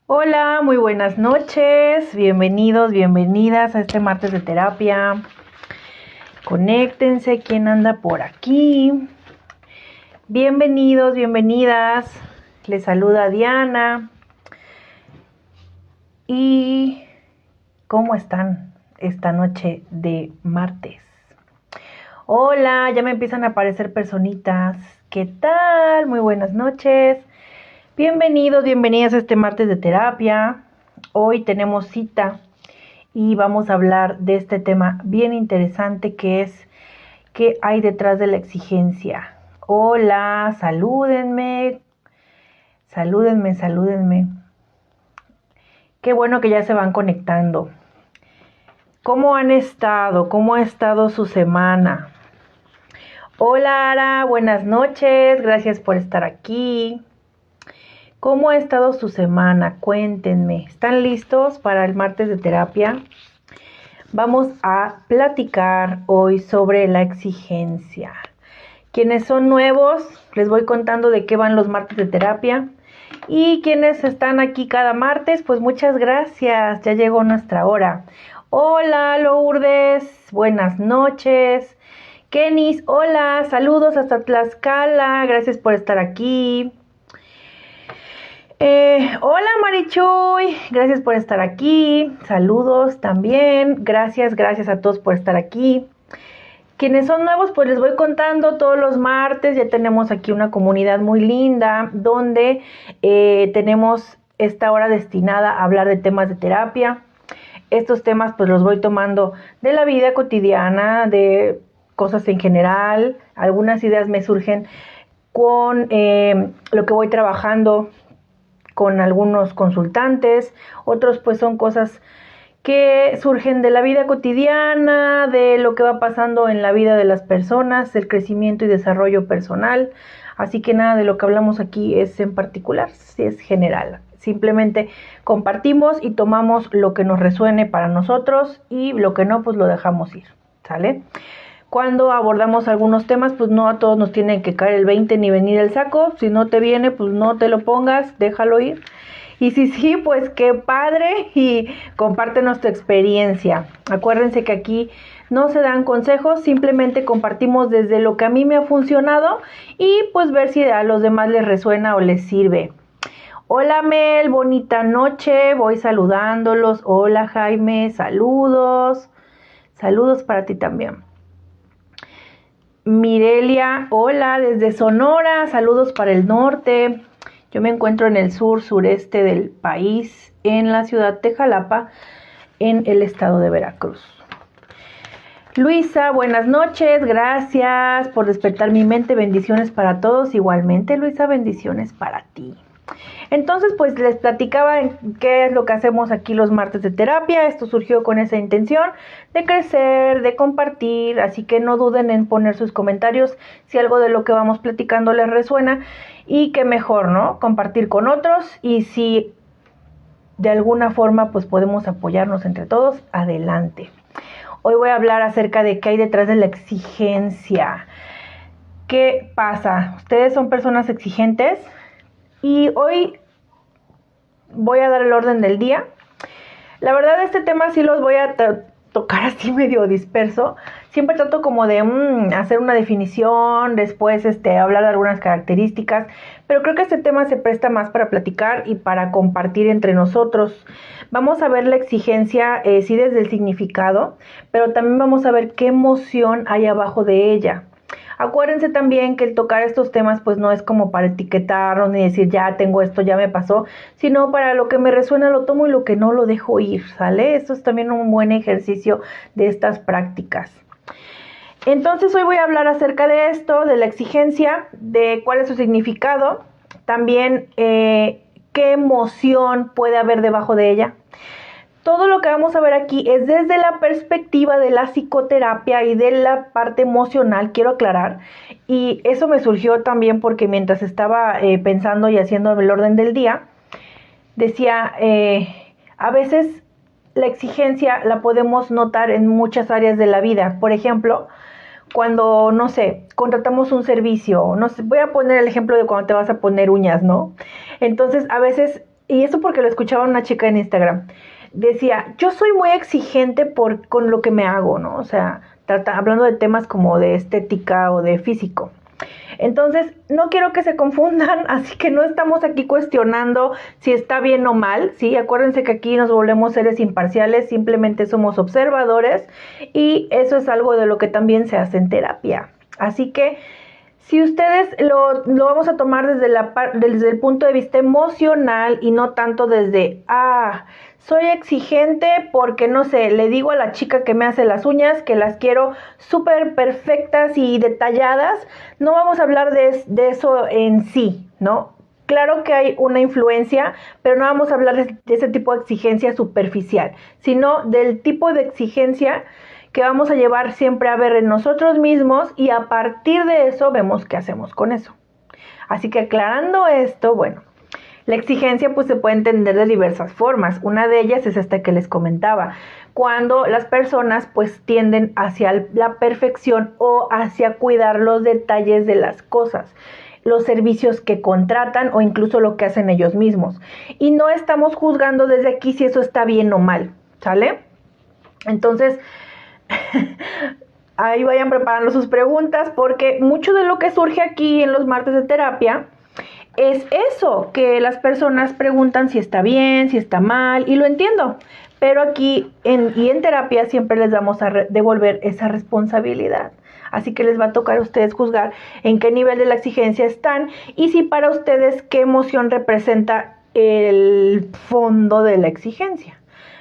Hola, muy buenas noches, bienvenidos, bienvenidas a este martes de terapia. Conéctense, ¿quién anda por aquí? Bienvenidos, bienvenidas. Les saluda Diana. ¿Y cómo están esta noche de martes? Hola, ya me empiezan a aparecer personitas. ¿Qué tal? Muy buenas noches. Bienvenidos, bienvenidas a este martes de terapia. Hoy tenemos cita y vamos a hablar de este tema bien interesante que es ¿qué hay detrás de la exigencia? Hola, salúdenme, salúdenme, salúdenme. Qué bueno que ya se van conectando. ¿Cómo han estado? ¿Cómo ha estado su semana? Hola, Ara, buenas noches, gracias por estar aquí. ¿Cómo ha estado su semana? Cuéntenme. ¿Están listos para el martes de terapia? Vamos a platicar hoy sobre la exigencia. Quienes son nuevos, les voy contando de qué van los martes de terapia. Y quienes están aquí cada martes, pues muchas gracias. Ya llegó nuestra hora. Hola, Lourdes. Buenas noches. Kenis, hola. Saludos hasta Tlaxcala. Gracias por estar aquí. Hola Marichuy, gracias por estar aquí, saludos también, gracias a todos por estar aquí. Quienes son nuevos, pues les voy contando todos los martes, ya tenemos aquí una comunidad muy linda donde tenemos esta hora destinada a hablar de temas de terapia. Estos temas pues los voy tomando de la vida cotidiana, de cosas en general, algunas ideas me surgen con lo que voy trabajando con algunos consultantes, otros pues son cosas que surgen de la vida cotidiana, de lo que va pasando en la vida de las personas, el crecimiento y desarrollo personal. Así que nada de lo que hablamos aquí es en particular, es general. Simplemente compartimos y tomamos lo que nos resuene para nosotros y lo que no, pues lo dejamos ir, ¿sale? Cuando abordamos algunos temas, pues no a todos nos tiene que caer el 20 ni venir el saco. Si no te viene, pues no te lo pongas, déjalo ir. Y si sí, pues qué padre y compártenos tu experiencia. Acuérdense que aquí no se dan consejos, simplemente compartimos desde lo que a mí me ha funcionado y pues ver si a los demás les resuena o les sirve. Hola Mel, bonita noche, voy saludándolos. Hola Jaime, saludos. Saludos para ti también. Mirelia, hola, desde Sonora, saludos para el norte. Yo me encuentro en el sureste del país, en la ciudad de Jalapa, en el estado de Veracruz. Luisa, buenas noches, gracias por despertar mi mente, bendiciones para todos. Igualmente, Luisa, bendiciones para ti. Entonces, pues les platicaba qué es lo que hacemos aquí los martes de terapia. Esto surgió con esa intención de crecer, de compartir, así que no duden en poner sus comentarios si algo de lo que vamos platicando les resuena y qué mejor, ¿no? Compartir con otros y si de alguna forma pues podemos apoyarnos entre todos, adelante. Hoy voy a hablar acerca de qué hay detrás de la exigencia. ¿Qué pasa? ¿Ustedes son personas exigentes? Y hoy voy a dar el orden del día. La verdad este tema sí los voy a tocar así medio disperso. Siempre trato como de hacer una definición, después hablar de algunas características, pero creo que este tema se presta más para platicar y para compartir entre nosotros. Vamos a ver la exigencia, sí desde el significado, pero también vamos a ver qué emoción hay abajo de ella. Acuérdense también que el tocar estos temas pues no es como para etiquetarnos ni decir ya tengo esto, ya me pasó, sino para lo que me resuena lo tomo y lo que no lo dejo ir, ¿sale? Esto es también un buen ejercicio de estas prácticas. Entonces hoy voy a hablar acerca de esto, de la exigencia, de cuál es su significado, también qué emoción puede haber debajo de ella. Todo lo que vamos a ver aquí es desde la perspectiva de la psicoterapia y de la parte emocional, quiero aclarar. Y eso me surgió también porque mientras estaba pensando y haciendo el orden del día, decía, a veces la exigencia la podemos notar en muchas áreas de la vida. Por ejemplo, cuando, no sé, contratamos un servicio, no sé, voy a poner el ejemplo de cuando te vas a poner uñas, ¿no? Entonces, a veces y eso porque lo escuchaba una chica en Instagram, decía, yo soy muy exigente con lo que me hago, ¿no? O sea, hablando de temas como de estética o de físico. Entonces, no quiero que se confundan, así que no estamos aquí cuestionando si está bien o mal, ¿sí? Acuérdense que aquí nos volvemos seres imparciales, simplemente somos observadores y eso es algo de lo que también se hace en terapia. Así que, si ustedes lo vamos a tomar desde el punto de vista emocional y no tanto desde, soy exigente porque, no sé, le digo a la chica que me hace las uñas que las quiero súper perfectas y detalladas, no vamos a hablar de eso en sí, ¿no? Claro que hay una influencia, pero no vamos a hablar de ese tipo de exigencia superficial, sino del tipo de exigencia que vamos a llevar siempre a ver en nosotros mismos y a partir de eso vemos qué hacemos con eso. Así que aclarando esto, bueno, la exigencia pues se puede entender de diversas formas. Una de ellas es esta que les comentaba, cuando las personas pues tienden hacia la perfección o hacia cuidar los detalles de las cosas, los servicios que contratan o incluso lo que hacen ellos mismos. Y no estamos juzgando desde aquí si eso está bien o mal, ¿sale? Entonces, ahí vayan preparando sus preguntas porque mucho de lo que surge aquí en los martes de terapia es eso, que las personas preguntan si está bien, si está mal, y lo entiendo, pero aquí en terapia siempre les vamos a devolver esa responsabilidad. Así que les va a tocar a ustedes juzgar en qué nivel de la exigencia están y si para ustedes qué emoción representa el fondo de la exigencia.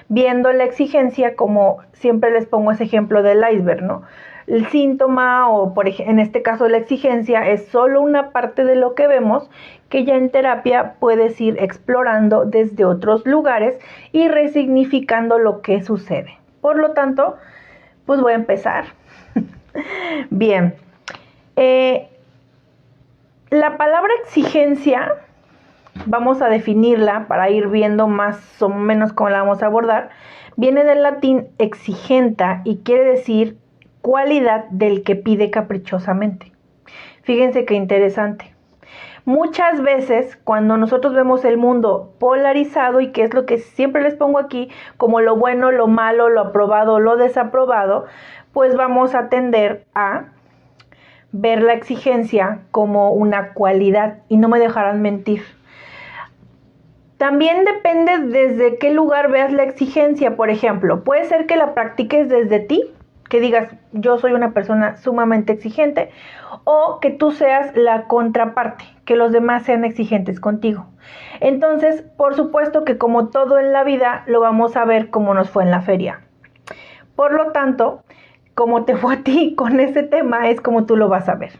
Viendo la exigencia como siempre les pongo ese ejemplo del iceberg, ¿no? El síntoma o en este caso la exigencia es solo una parte de lo que vemos que ya en terapia puedes ir explorando desde otros lugares y resignificando lo que sucede. Por lo tanto, pues voy a empezar. Bien, la palabra exigencia, vamos a definirla para ir viendo más o menos cómo la vamos a abordar, viene del latín exigenta y quiere decir cualidad del que pide caprichosamente. Fíjense qué interesante. Muchas veces cuando nosotros vemos el mundo polarizado, y que es lo que siempre les pongo aquí, como lo bueno, lo malo, lo aprobado, lo desaprobado, pues vamos a tender a ver la exigencia como una cualidad y no me dejarán mentir. También depende desde qué lugar veas la exigencia. Por ejemplo, puede ser que la practiques desde ti, que digas, yo soy una persona sumamente exigente, o que tú seas la contraparte, que los demás sean exigentes contigo. Entonces, por supuesto que como todo en la vida, lo vamos a ver como nos fue en la feria. Por lo tanto, como te fue a ti con ese tema, es como tú lo vas a ver.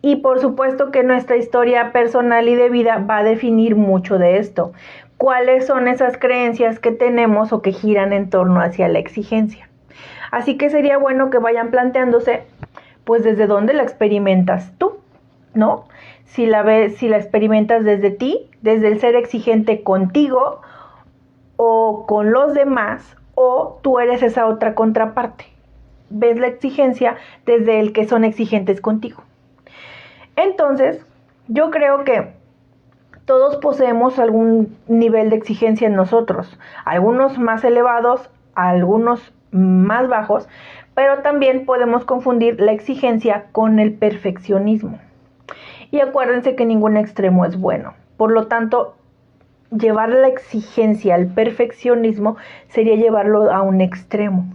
Y por supuesto que nuestra historia personal y de vida va a definir mucho de esto. ¿Cuáles son esas creencias que tenemos o que giran en torno hacia la exigencia? Así que sería bueno que vayan planteándose, pues desde dónde la experimentas tú, ¿no? Si la experimentas desde ti, desde el ser exigente contigo o con los demás, o tú eres esa otra contraparte. Ves la exigencia desde el que son exigentes contigo. Entonces, yo creo que todos poseemos algún nivel de exigencia en nosotros, algunos más elevados, algunos más bajos, pero también podemos confundir la exigencia con el perfeccionismo. Y acuérdense que ningún extremo es bueno. Por lo tanto, llevar la exigencia al perfeccionismo sería llevarlo a un extremo.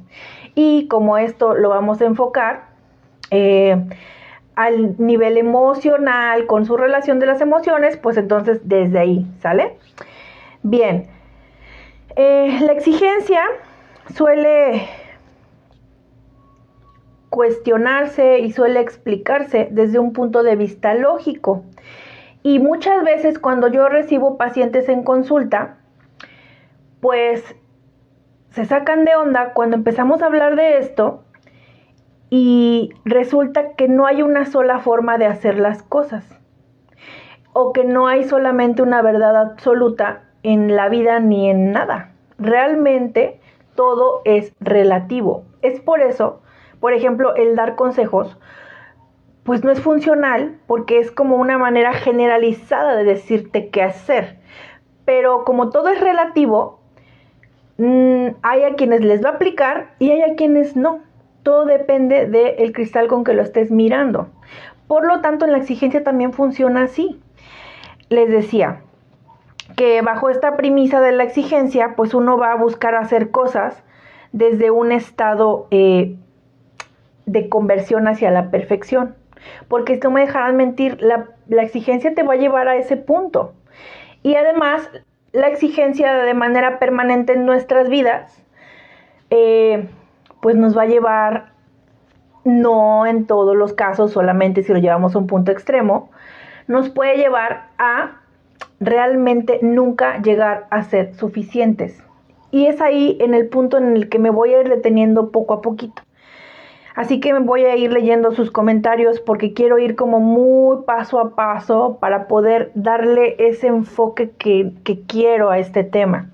Y como esto lo vamos a enfocar al nivel emocional, con su relación de las emociones, pues entonces desde ahí, ¿sale? Bien, la exigencia suele cuestionarse y suele explicarse desde un punto de vista lógico. Y muchas veces cuando yo recibo pacientes en consulta, pues se sacan de onda cuando empezamos a hablar de esto y resulta que no hay una sola forma de hacer las cosas o que no hay solamente una verdad absoluta en la vida ni en nada. Realmente todo es relativo. Es por eso, por ejemplo, el dar consejos, pues no es funcional porque es como una manera generalizada de decirte qué hacer. pero como todo es relativo, hay a quienes les va a aplicar y hay a quienes no. Todo depende del cristal con que lo estés mirando. Por lo tanto, en la exigencia también funciona así. Les decía que bajo esta premisa de la exigencia, pues uno va a buscar hacer cosas desde un estado de conversión hacia la perfección. Porque no me dejarán mentir, la exigencia te va a llevar a ese punto. Y además, la exigencia de manera permanente en nuestras vidas, pues nos va a llevar, no en todos los casos, solamente si lo llevamos a un punto extremo, nos puede llevar a realmente nunca llegar a ser suficientes. Y es ahí en el punto en el que me voy a ir deteniendo poco a poquito. Así que me voy a ir leyendo sus comentarios porque quiero ir como muy paso a paso para poder darle ese enfoque que quiero a este tema.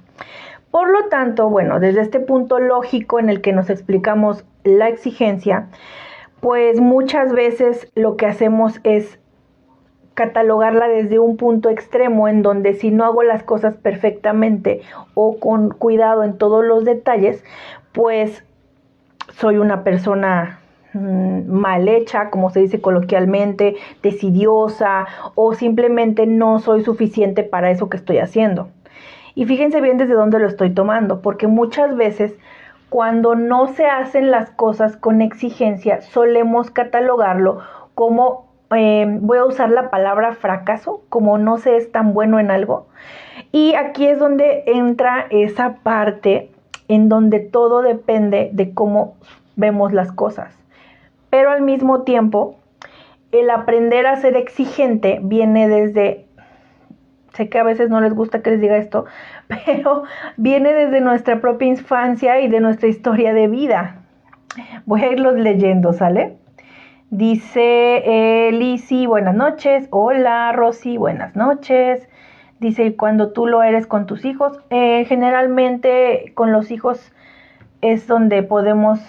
Por lo tanto, bueno, desde este punto lógico en el que nos explicamos la exigencia, pues muchas veces lo que hacemos es catalogarla desde un punto extremo en donde si no hago las cosas perfectamente o con cuidado en todos los detalles, pues soy una persona mal hecha, como se dice coloquialmente, decidiosa, o simplemente no soy suficiente para eso que estoy haciendo. Y fíjense bien desde dónde lo estoy tomando, porque muchas veces cuando no se hacen las cosas con exigencia, solemos catalogarlo como, voy a usar la palabra fracaso, como no se es tan bueno en algo. Y aquí es donde entra esa parte en donde todo depende de cómo vemos las cosas. Pero al mismo tiempo, el aprender a ser exigente viene desde, sé que a veces no les gusta que les diga esto, pero viene desde nuestra propia infancia y de nuestra historia de vida. Voy a irlos leyendo, ¿sale? Dice Lizzy, buenas noches. Hola, Rosy, buenas noches. Dice, cuando tú lo eres con tus hijos, generalmente con los hijos es donde podemos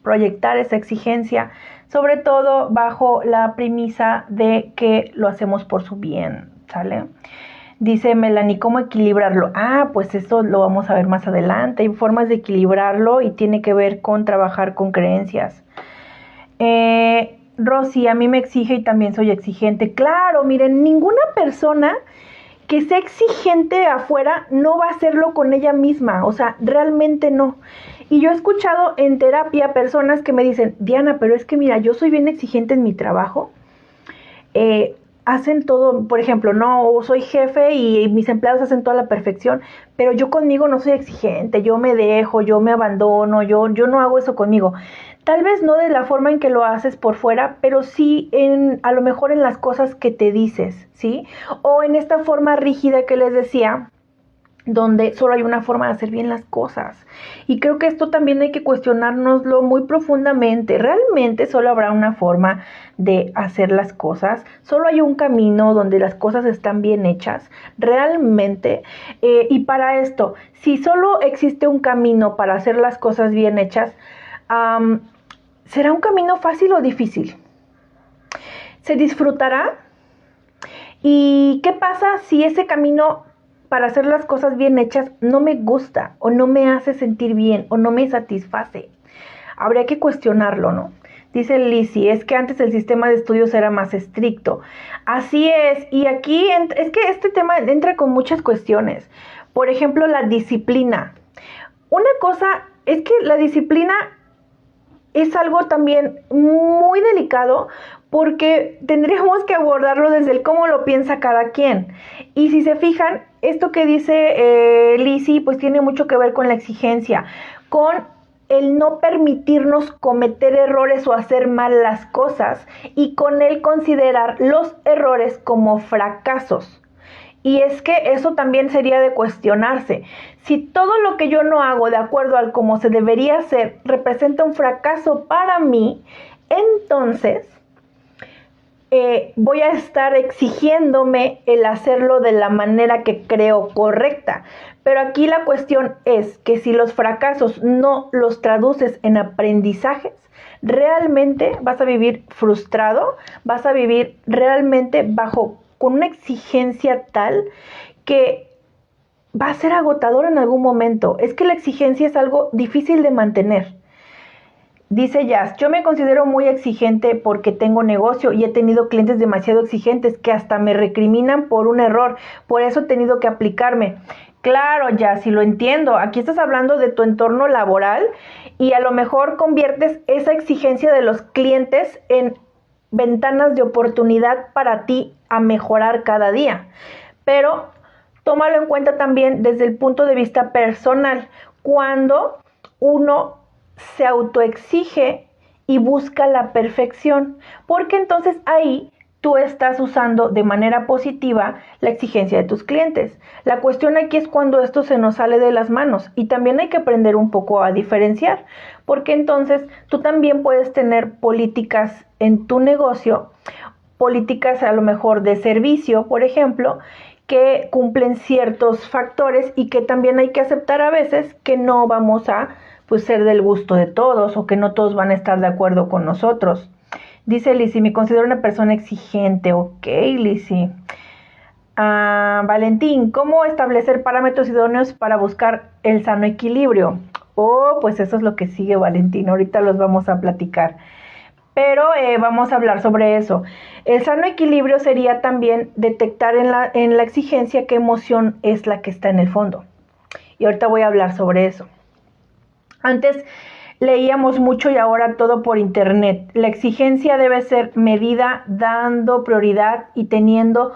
proyectar esa exigencia, sobre todo bajo la premisa de que lo hacemos por su bien, ¿sale? Dice Melanie, ¿cómo equilibrarlo? Pues esto lo vamos a ver más adelante. Hay formas de equilibrarlo y tiene que ver con trabajar con creencias. Rosy, a mí me exige y también soy exigente. Claro, miren, ninguna persona que sea exigente afuera no va a hacerlo con ella misma, o sea, realmente no. Y yo he escuchado en terapia personas que me dicen, Diana, pero es que mira, yo soy bien exigente en mi trabajo, hacen todo, por ejemplo, no soy jefe y mis empleados hacen toda la perfección, pero yo conmigo no soy exigente, yo me dejo, yo me abandono, yo no hago eso conmigo. Tal vez no de la forma en que lo haces por fuera, pero sí a lo mejor en las cosas que te dices, ¿sí? O en esta forma rígida que les decía, donde solo hay una forma de hacer bien las cosas. Y creo que esto también hay que cuestionárnoslo muy profundamente. ¿Realmente solo habrá una forma de hacer las cosas? ¿Solo hay un camino donde las cosas están bien hechas? ¿Realmente? Y para esto, si solo existe un camino para hacer las cosas bien hechas, ¿será un camino fácil o difícil? ¿Se disfrutará? ¿Y qué pasa si ese camino para hacer las cosas bien hechas no me gusta o no me hace sentir bien o no me satisface? Habría que cuestionarlo, ¿no? Dice Lizzy, es que antes el sistema de estudios era más estricto. Así es, y aquí es que este tema entra con muchas cuestiones. Por ejemplo, la disciplina. Una cosa es que la disciplina es algo también muy delicado porque tendríamos que abordarlo desde el cómo lo piensa cada quien. Y si se fijan, esto que dice Lizzy, pues tiene mucho que ver con la exigencia, con el no permitirnos cometer errores o hacer mal las cosas y con el considerar los errores como fracasos. Y es que eso también sería de cuestionarse. Si todo lo que yo no hago de acuerdo al cómo se debería hacer representa un fracaso para mí, entonces voy a estar exigiéndome el hacerlo de la manera que creo correcta. Pero aquí la cuestión es que si los fracasos no los traduces en aprendizajes, realmente vas a vivir frustrado, vas a vivir realmente bajo con una exigencia tal que va a ser agotador en algún momento. Es que la exigencia es algo difícil de mantener. Dice Jazz, yo me considero muy exigente porque tengo negocio y he tenido clientes demasiado exigentes que hasta me recriminan por un error. Por eso he tenido que aplicarme. Claro, Jazz, sí lo entiendo. Aquí estás hablando de tu entorno laboral y a lo mejor conviertes esa exigencia de los clientes en ventanas de oportunidad para ti a mejorar cada día. Pero tómalo en cuenta también desde el punto de vista personal. Cuando uno se autoexige y busca la perfección, porque entonces ahí tú estás usando de manera positiva la exigencia de tus clientes. La cuestión aquí es cuando esto se nos sale de las manos y también hay que aprender un poco a diferenciar, porque entonces tú también puedes tener políticas en tu negocio, políticas a lo mejor de servicio, por ejemplo, que cumplen ciertos factores y que también hay que aceptar a veces que no vamos a ser del gusto de todos o que no todos van a estar de acuerdo con nosotros. Dice Lizzy, me considero una persona exigente. Ok, Lizzy. Valentín, ¿cómo establecer parámetros idóneos para buscar el sano equilibrio? Pues eso es lo que sigue, Valentín. Ahorita los vamos a platicar. Pero vamos a hablar sobre eso. El sano equilibrio sería también detectar en la exigencia qué emoción es la que está en el fondo. Y ahorita voy a hablar sobre eso. Antes leíamos mucho y ahora todo por internet. La exigencia debe ser medida dando prioridad y teniendo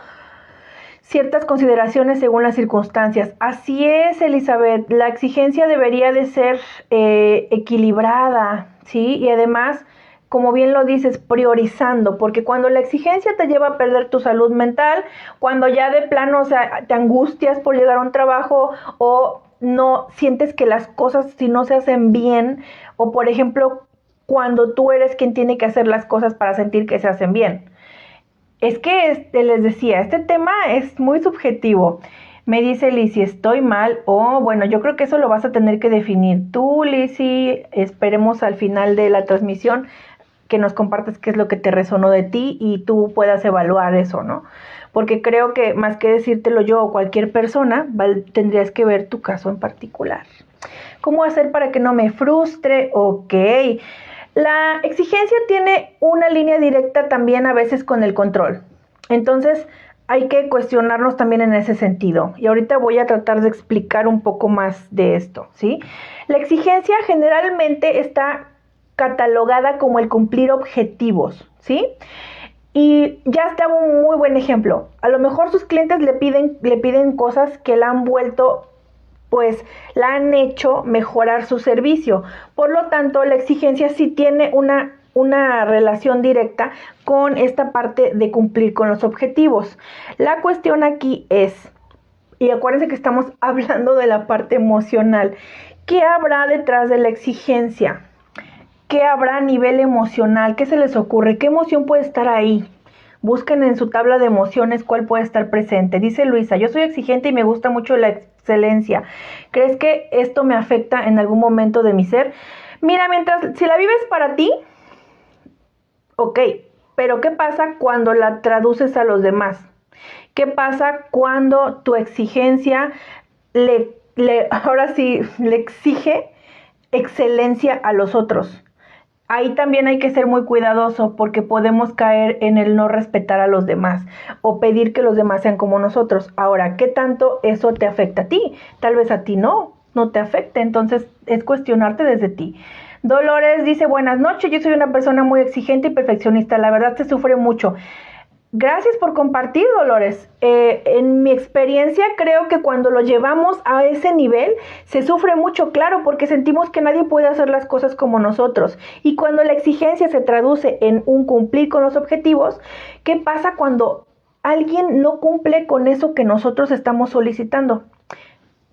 ciertas consideraciones según las circunstancias. Así es, Elizabeth. La exigencia debería de ser equilibrada, ¿sí? Y además, como bien lo dices, priorizando, porque cuando la exigencia te lleva a perder tu salud mental, cuando ya de plano, o sea, te angustias por llegar a un trabajo o no sientes que las cosas si no se hacen bien, o por ejemplo, cuando tú eres quien tiene que hacer las cosas para sentir que se hacen bien. Es que les decía, este tema es muy subjetivo. Me dice Lizzy, ¿estoy mal? Bueno, yo creo que eso lo vas a tener que definir tú, Lizzy. Esperemos al final de la transmisión que nos compartas qué es lo que te resonó de ti y tú puedas evaluar eso, ¿no? Porque creo que más que decírtelo yo o cualquier persona, tendrías que ver tu caso en particular. ¿Cómo hacer para que no me frustre? Ok. La exigencia tiene una línea directa también a veces con el control. Entonces, hay que cuestionarnos también en ese sentido. Y ahorita voy a tratar de explicar un poco más de esto, ¿sí? La exigencia generalmente está catalogada como el cumplir objetivos, ¿sí? Y ya está un muy buen ejemplo. A lo mejor sus clientes le piden cosas que la han vuelto, pues la han hecho mejorar su servicio. Por lo tanto, la exigencia sí tiene una relación directa con esta parte de cumplir con los objetivos. La cuestión aquí es, y acuérdense que estamos hablando de la parte emocional, ¿qué habrá detrás de la exigencia? ¿Qué habrá a nivel emocional? ¿Qué se les ocurre? ¿Qué emoción puede estar ahí? Busquen en su tabla de emociones cuál puede estar presente. Dice Luisa, yo soy exigente y me gusta mucho la excelencia. ¿Crees que esto me afecta en algún momento de mi ser? Mira, si la vives para ti, ok, pero ¿qué pasa cuando la traduces a los demás? ¿Qué pasa cuando tu exigencia ahora sí le exige excelencia a los otros? Ahí también hay que ser muy cuidadoso porque podemos caer en el no respetar a los demás o pedir que los demás sean como nosotros. Ahora, ¿qué tanto eso te afecta a ti? Tal vez a ti no te afecte, entonces es cuestionarte desde ti. Dolores dice, buenas noches, yo soy una persona muy exigente y perfeccionista, la verdad se sufre mucho. Gracias por compartir, Dolores. En mi experiencia creo que cuando lo llevamos a ese nivel se sufre mucho, claro, porque sentimos que nadie puede hacer las cosas como nosotros. Y cuando la exigencia se traduce en un cumplir con los objetivos, ¿qué pasa cuando alguien no cumple con eso que nosotros estamos solicitando?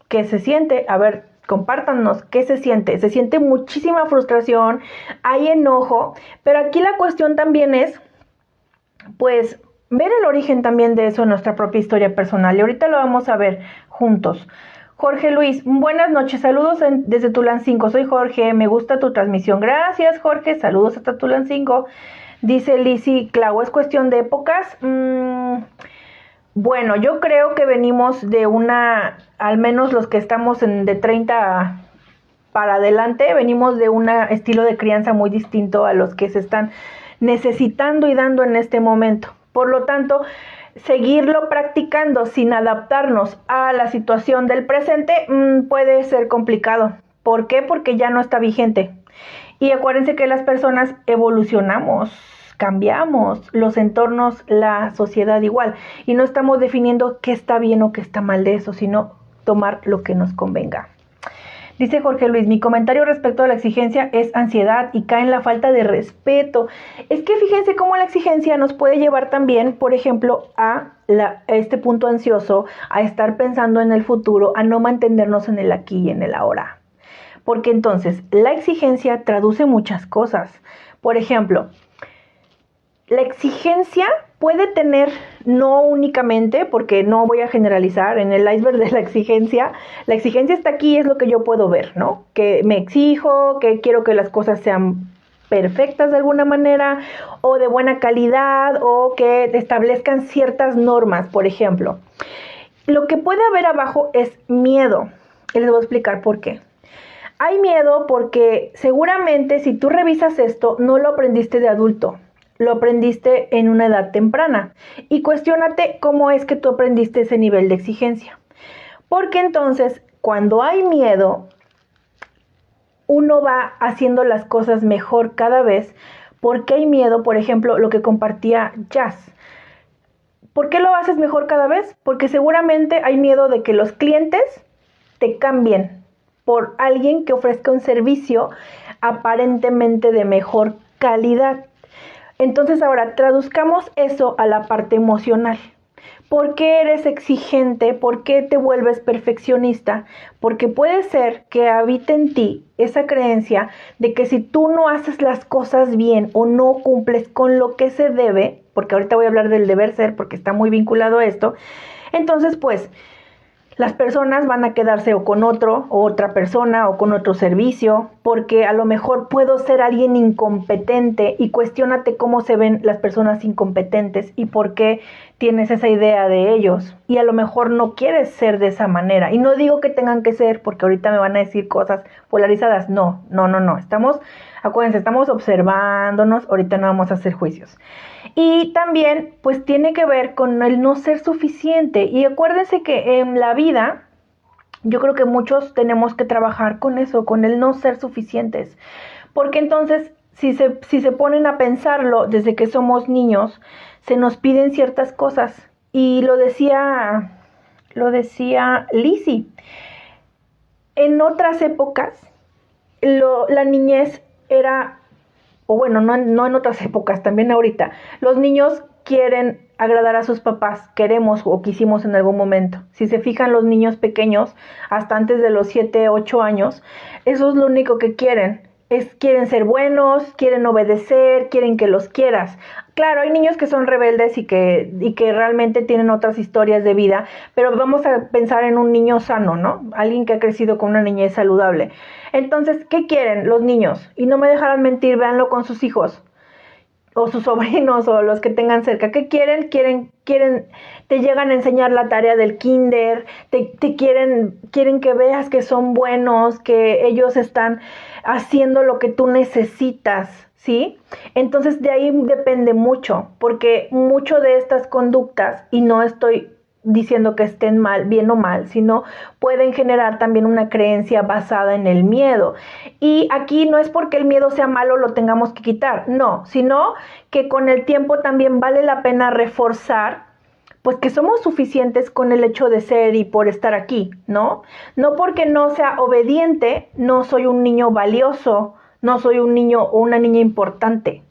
¿Qué se siente? A ver, compártanos, ¿qué se siente? Se siente muchísima frustración, hay enojo, pero aquí la cuestión también es, pues, ver el origen también de eso en nuestra propia historia personal. Y ahorita lo vamos a ver juntos. Jorge Luis, buenas noches, saludos desde Tulancingo. Soy Jorge, me gusta tu transmisión. Gracias, Jorge, saludos hasta Tulancingo. Dice Lizzy, Clau, ¿es cuestión de épocas? Bueno, yo creo que venimos de al menos los que estamos de 30 para adelante, venimos de un estilo de crianza muy distinto a los que se están necesitando y dando en este momento. Por lo tanto, seguirlo practicando sin adaptarnos a la situación del presente puede ser complicado. ¿Por qué? Porque ya no está vigente. Y acuérdense que las personas evolucionamos, cambiamos, los entornos, la sociedad igual. Y no estamos definiendo qué está bien o qué está mal de eso, sino tomar lo que nos convenga. Dice Jorge Luis, mi comentario respecto a la exigencia es ansiedad y cae en la falta de respeto. Es que fíjense cómo la exigencia nos puede llevar también, por ejemplo, a este punto ansioso, a estar pensando en el futuro, a no mantenernos en el aquí y en el ahora. Porque entonces la exigencia traduce muchas cosas. Por ejemplo, la exigencia puede tener, no únicamente, porque no voy a generalizar, en el iceberg de la exigencia está aquí, es lo que yo puedo ver, ¿no? Que me exijo, que quiero que las cosas sean perfectas de alguna manera, o de buena calidad, o que establezcan ciertas normas, por ejemplo. Lo que puede haber abajo es miedo, y les voy a explicar por qué. Hay miedo porque seguramente si tú revisas esto, no lo aprendiste de adulto, lo aprendiste en una edad temprana. Y cuestiónate cómo es que tú aprendiste ese nivel de exigencia. Porque entonces, cuando hay miedo, uno va haciendo las cosas mejor cada vez. Porque hay miedo, por ejemplo, lo que compartía Jazz. ¿Por qué lo haces mejor cada vez? Porque seguramente hay miedo de que los clientes te cambien por alguien que ofrezca un servicio aparentemente de mejor calidad. Entonces ahora traduzcamos eso a la parte emocional. ¿Por qué eres exigente? ¿Por qué te vuelves perfeccionista? Porque puede ser que habite en ti esa creencia de que si tú no haces las cosas bien o no cumples con lo que se debe, porque ahorita voy a hablar del deber ser porque está muy vinculado a esto, entonces pues las personas van a quedarse o con otra persona o con otro servicio, porque a lo mejor puedo ser alguien incompetente y cuestiónate cómo se ven las personas incompetentes y por qué tienes esa idea de ellos. Y a lo mejor no quieres ser de esa manera. Y no digo que tengan que ser, porque ahorita me van a decir cosas polarizadas. No. Acuérdense, estamos observándonos, ahorita no vamos a hacer juicios. Y también, pues tiene que ver con el no ser suficiente. Y acuérdense que en la vida, yo creo que muchos tenemos que trabajar con eso, con el no ser suficientes. Porque entonces, si se ponen a pensarlo desde que somos niños, se nos piden ciertas cosas. Y lo decía Lizzie. En otras épocas, la niñez era, o bueno, no en otras épocas, también ahorita, los niños quieren agradar a sus papás, queremos o quisimos en algún momento. Si se fijan los niños pequeños, hasta antes de los 7, 8 años, eso es lo único que quieren. Quieren ser buenos, quieren obedecer, quieren que los quieras. Claro, hay niños que son rebeldes y que realmente tienen otras historias de vida, pero vamos a pensar en un niño sano, ¿no? Alguien que ha crecido con una niñez saludable. Entonces, ¿qué quieren los niños? Y no me dejarán mentir, véanlo con sus hijos o sus sobrinos o los que tengan cerca. ¿Qué quieren? Te llegan a enseñar la tarea del kinder, quieren que veas que son buenos, que ellos están haciendo lo que tú necesitas, ¿sí? Entonces de ahí depende mucho, porque mucho de estas conductas, y no estoy diciendo que estén mal, bien o mal, sino pueden generar también una creencia basada en el miedo. Y aquí no es porque el miedo sea malo lo tengamos que quitar, no, sino que con el tiempo también vale la pena reforzar pues que somos suficientes con el hecho de ser y por estar aquí, ¿no? No porque no sea obediente, no soy un niño valioso, no soy un niño o una niña importante.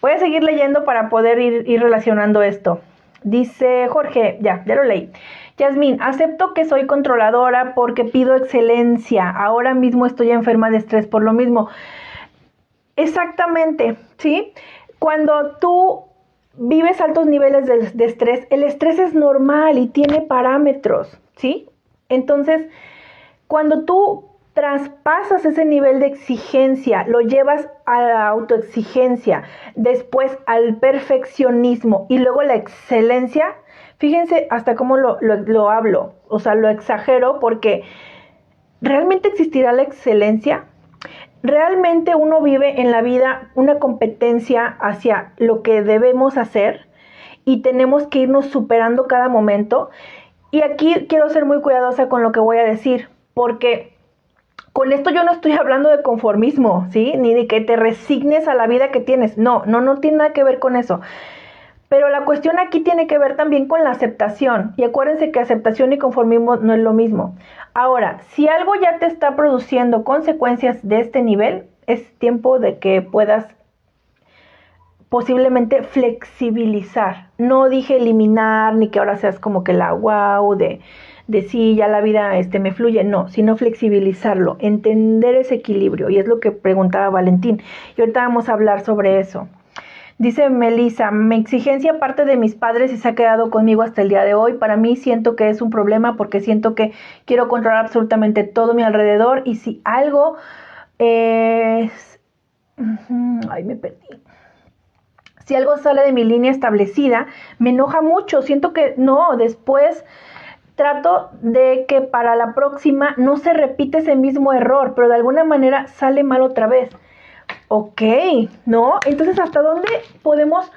Voy a seguir leyendo para poder ir relacionando esto. Dice Jorge, ya lo leí. Yasmín, acepto que soy controladora porque pido excelencia. Ahora mismo estoy enferma de estrés por lo mismo. Exactamente, ¿sí? Cuando tú vives altos niveles de estrés, el estrés es normal y tiene parámetros, ¿sí? Entonces, cuando tú traspasas ese nivel de exigencia, lo llevas a la autoexigencia, después al perfeccionismo y luego la excelencia, Fíjense hasta cómo lo hablo, o sea, lo exagero porque ¿realmente existirá la excelencia? ¿Realmente uno vive en la vida una competencia hacia lo que debemos hacer y tenemos que irnos superando cada momento? Y aquí quiero ser muy cuidadosa con lo que voy a decir, porque con esto yo no estoy hablando de conformismo, ¿sí? Ni de que te resignes a la vida que tienes. No tiene nada que ver con eso. Pero la cuestión aquí tiene que ver también con la aceptación. Y acuérdense que aceptación y conformismo no es lo mismo. Ahora, si algo ya te está produciendo consecuencias de este nivel, es tiempo de que puedas posiblemente flexibilizar. No dije eliminar, ni que ahora seas como que la wow de sí, ya la vida me fluye. No, sino flexibilizarlo, entender ese equilibrio. Y es lo que preguntaba Valentín. Y ahorita vamos a hablar sobre eso. Dice Melissa, mi exigencia parte de mis padres y se ha quedado conmigo hasta el día de hoy. Para mí siento que es un problema porque siento que quiero controlar absolutamente todo mi alrededor y si algo es... Ay, me perdí. Si algo sale de mi línea establecida, me enoja mucho. Siento que no, después trato de que para la próxima no se repite ese mismo error, pero de alguna manera sale mal otra vez. Ok, ¿no? Entonces, ¿hasta dónde podemos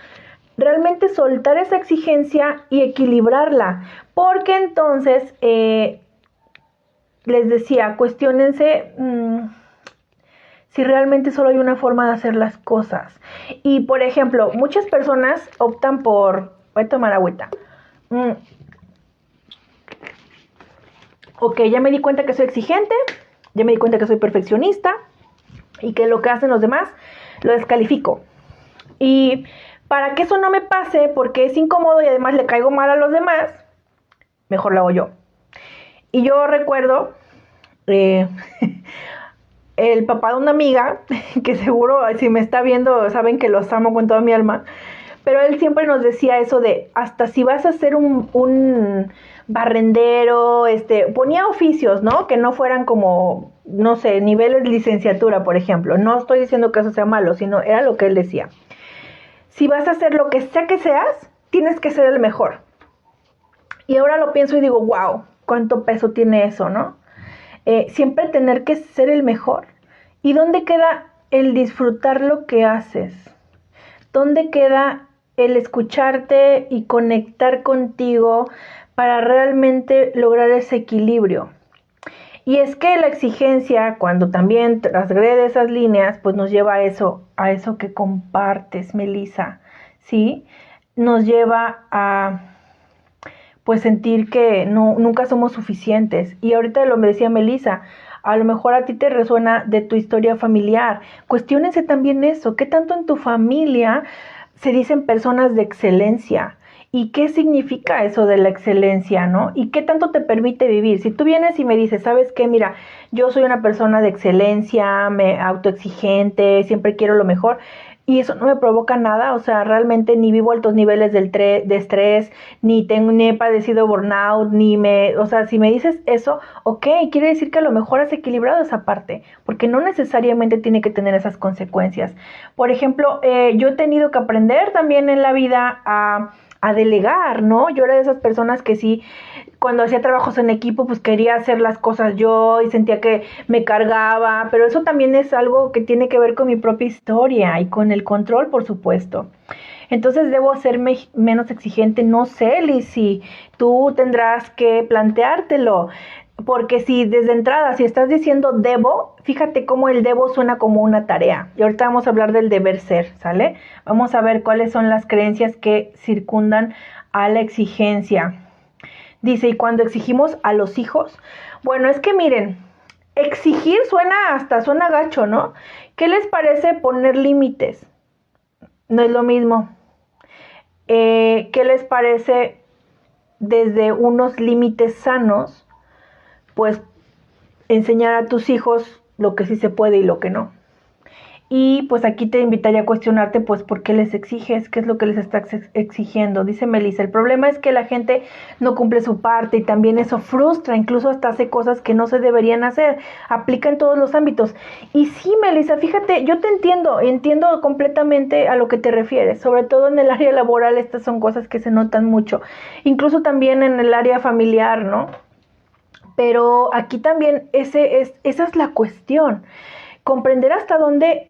realmente soltar esa exigencia y equilibrarla? Porque entonces, les decía, cuestiónense si realmente solo hay una forma de hacer las cosas. Y, por ejemplo, muchas personas optan por... Voy a tomar agüita. Ok, ya me di cuenta que soy exigente, ya me di cuenta que soy perfeccionista y que lo que hacen los demás lo descalifico. Y para que eso no me pase, porque es incómodo y además le caigo mal a los demás, mejor lo hago yo. Y yo recuerdo el papá de una amiga, que seguro si me está viendo saben que los amo con toda mi alma, pero él siempre nos decía eso de, hasta si vas a ser un barrendero, ponía oficios, ¿no? Que no fueran como, no sé, niveles de licenciatura, por ejemplo. No estoy diciendo que eso sea malo, sino era lo que él decía. Si vas a hacer lo que sea que seas, tienes que ser el mejor. Y ahora lo pienso y digo, wow, cuánto peso tiene eso, ¿no? Siempre tener que ser el mejor. ¿Y dónde queda el disfrutar lo que haces? ¿Dónde queda el escucharte y conectar contigo para realmente lograr ese equilibrio? Y es que la exigencia, cuando también transgrede esas líneas, pues nos lleva a eso que compartes, Melissa, ¿sí? Nos lleva a pues sentir que nunca somos suficientes. Y ahorita me decía Melissa, a lo mejor a ti te resuena de tu historia familiar. Cuestiónense también eso, ¿qué tanto en tu familia se dicen personas de excelencia? ¿Y qué significa eso de la excelencia, no? ¿Y qué tanto te permite vivir? Si tú vienes y me dices, ¿sabes qué? Mira, yo soy una persona de excelencia, me autoexigente, siempre quiero lo mejor, y eso no me provoca nada, o sea, realmente ni vivo altos niveles de estrés, ni he padecido burnout, o sea, si me dices eso, ok, quiere decir que a lo mejor has equilibrado esa parte, porque no necesariamente tiene que tener esas consecuencias. Por ejemplo, yo he tenido que aprender también en la vida a delegar, ¿no? Yo era de esas personas que sí, cuando hacía trabajos en equipo, pues quería hacer las cosas yo y sentía que me cargaba, pero eso también es algo que tiene que ver con mi propia historia y con el control, por supuesto. Entonces debo ser menos exigente, no sé, Liz, si tú tendrás que planteártelo. Porque si desde entrada, si estás diciendo debo, fíjate cómo el debo suena como una tarea. Y ahorita vamos a hablar del deber ser, ¿sale? Vamos a ver cuáles son las creencias que circundan a la exigencia. Dice, ¿y cuando exigimos a los hijos? Bueno, es que miren, exigir suena gacho, ¿no? ¿Qué les parece poner límites? No es lo mismo. ¿Qué les parece desde unos límites sanos? Pues enseñar a tus hijos lo que sí se puede y lo que no. Y pues aquí te invitaría a cuestionarte, pues, ¿por qué les exiges? ¿Qué es lo que les estás exigiendo? Dice Melissa, el problema es que la gente no cumple su parte y también eso frustra, incluso hasta hace cosas que no se deberían hacer. Aplica en todos los ámbitos. Y sí, Melissa, fíjate, yo te entiendo completamente a lo que te refieres. Sobre todo en el área laboral, estas son cosas que se notan mucho. Incluso también en el área familiar, ¿no? Pero aquí también esa es la cuestión. Comprender hasta dónde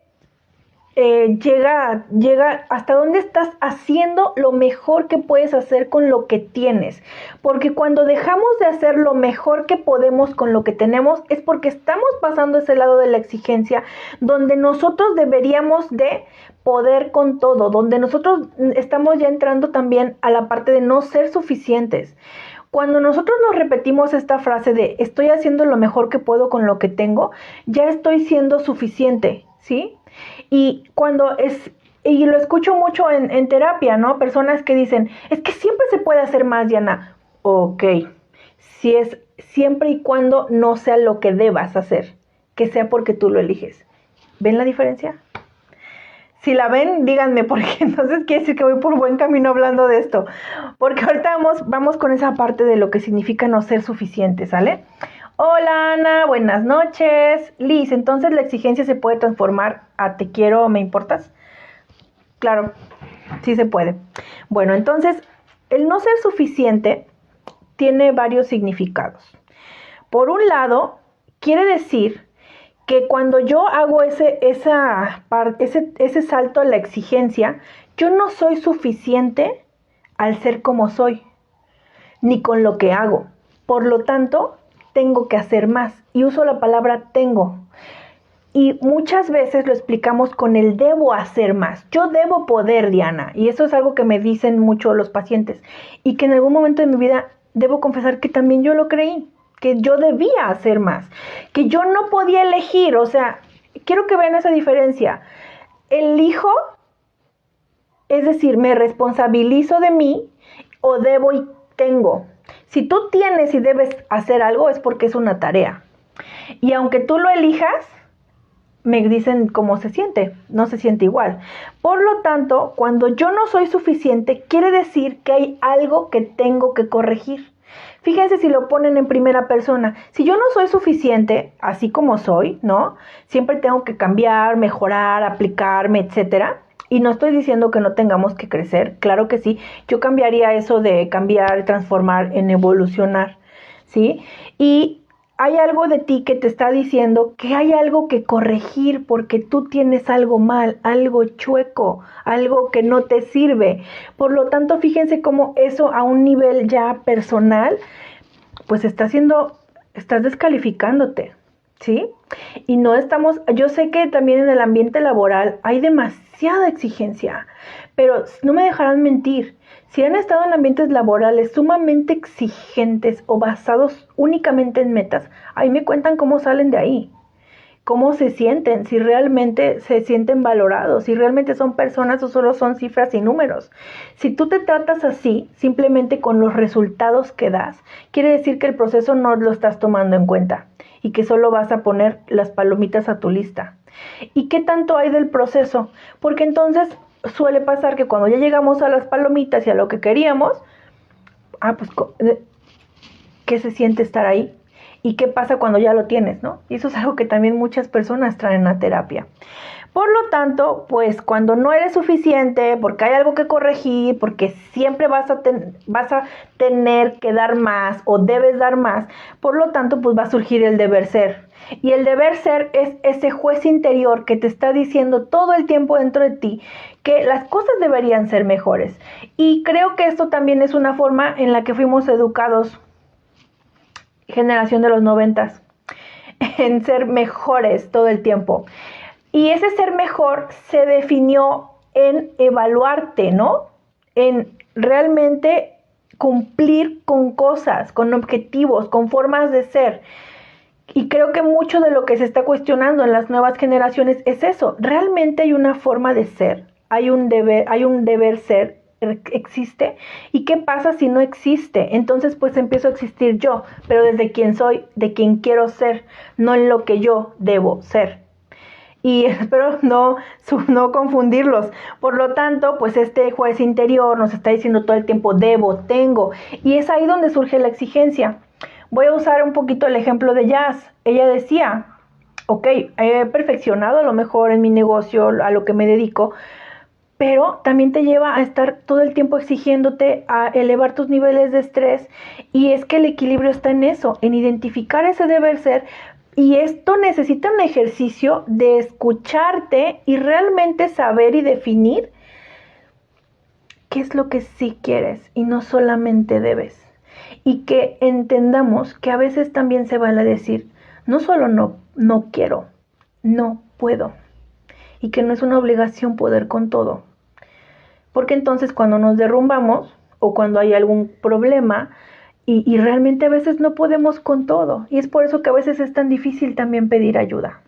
llega hasta dónde estás haciendo lo mejor que puedes hacer con lo que tienes. Porque cuando dejamos de hacer lo mejor que podemos con lo que tenemos, es porque estamos pasando ese lado de la exigencia, donde nosotros deberíamos de poder con todo, donde nosotros estamos ya entrando también a la parte de no ser suficientes. Cuando nosotros nos repetimos esta frase de estoy haciendo lo mejor que puedo con lo que tengo, ya estoy siendo suficiente, ¿sí? Y y lo escucho mucho en terapia, ¿no? Personas que dicen, es que siempre se puede hacer más, Diana. Ok, si es siempre y cuando no sea lo que debas hacer, que sea porque tú lo eliges. ¿Ven la diferencia? Si la ven, díganme, porque entonces quiere decir que voy por buen camino hablando de esto. Porque ahorita vamos con esa parte de lo que significa no ser suficiente, ¿sale? Hola Ana, buenas noches. Liz, entonces la exigencia se puede transformar a te quiero o me importas. Claro, sí se puede. Bueno, entonces el no ser suficiente tiene varios significados. Por un lado, quiere decir que cuando yo hago ese salto a la exigencia, yo no soy suficiente al ser como soy, ni con lo que hago. Por lo tanto, tengo que hacer más. Y uso la palabra tengo. Y muchas veces lo explicamos con el debo hacer más. Yo debo poder, Diana. Y eso es algo que me dicen mucho los pacientes. Y que en algún momento de mi vida debo confesar que también yo lo creí. Que yo debía hacer más. Que yo no podía elegir. O sea, quiero que vean esa diferencia. Elijo, es decir, me responsabilizo de mí o debo y tengo. Si tú tienes y debes hacer algo es porque es una tarea. Y aunque tú lo elijas, me dicen cómo se siente, no se siente igual. Por lo tanto, cuando yo no soy suficiente, quiere decir que hay algo que tengo que corregir. Fíjense si lo ponen en primera persona. Si yo no soy suficiente, así como soy, ¿no? Siempre tengo que cambiar, mejorar, aplicarme, etcétera. Y no estoy diciendo que no tengamos que crecer, claro que sí. Yo cambiaría eso de cambiar, transformar en evolucionar, ¿sí? Y hay algo de ti que te está diciendo que hay algo que corregir porque tú tienes algo mal, algo chueco, algo que no te sirve. Por lo tanto, fíjense cómo eso a un nivel ya personal, pues estás descalificándote, ¿sí? Y no estamos, yo sé que también en el ambiente laboral hay demasiada exigencia, pero no me dejarán mentir. Si han estado en ambientes laborales sumamente exigentes o basados únicamente en metas, ahí me cuentan cómo salen de ahí, cómo se sienten, si realmente se sienten valorados, si realmente son personas o solo son cifras y números. Si tú te tratas así, simplemente con los resultados que das, quiere decir que el proceso no lo estás tomando en cuenta y que solo vas a poner las palomitas a tu lista. ¿Y qué tanto hay del proceso? Porque entonces suele pasar que cuando ya llegamos a las palomitas y a lo que queríamos, pues, ¿qué se siente estar ahí? ¿Y qué pasa cuando ya lo tienes, no? Y eso es algo que también muchas personas traen a terapia. Por lo tanto, pues cuando no eres suficiente, porque hay algo que corregir, porque siempre vas a tener que dar más o debes dar más, por lo tanto, pues va a surgir el deber ser. Y el deber ser es ese juez interior que te está diciendo todo el tiempo dentro de ti que las cosas deberían ser mejores. Y creo que esto también es una forma en la que fuimos educados, generación de los 90, en ser mejores todo el tiempo. Y ese ser mejor se definió en evaluarte, ¿no? En realmente cumplir con cosas, con objetivos, con formas de ser. Y creo que mucho de lo que se está cuestionando en las nuevas generaciones es eso. Realmente hay una forma de ser, hay un deber ser, existe. ¿Y qué pasa si no existe? Entonces pues empiezo a existir yo, pero desde quien soy, de quien quiero ser, no en lo que yo debo ser. y espero no confundirlos. Por lo tanto, pues este juez interior nos está diciendo todo el tiempo debo, tengo, y es ahí donde surge la exigencia. Voy a usar un poquito el ejemplo de Jazz. Ella decía, ok, he perfeccionado a lo mejor en mi negocio, a lo que me dedico, pero también te lleva a estar todo el tiempo exigiéndote a elevar tus niveles de estrés, y es que el equilibrio está en eso, en identificar ese deber ser, y esto necesita un ejercicio de escucharte y realmente saber y definir qué es lo que sí quieres y no solamente debes. Y que entendamos que a veces también se vale decir, no solo no quiero, no puedo, y que no es una obligación poder con todo. Porque entonces cuando nos derrumbamos o cuando hay algún problema y realmente a veces no podemos con todo, y es por eso que a veces es tan difícil también pedir ayuda.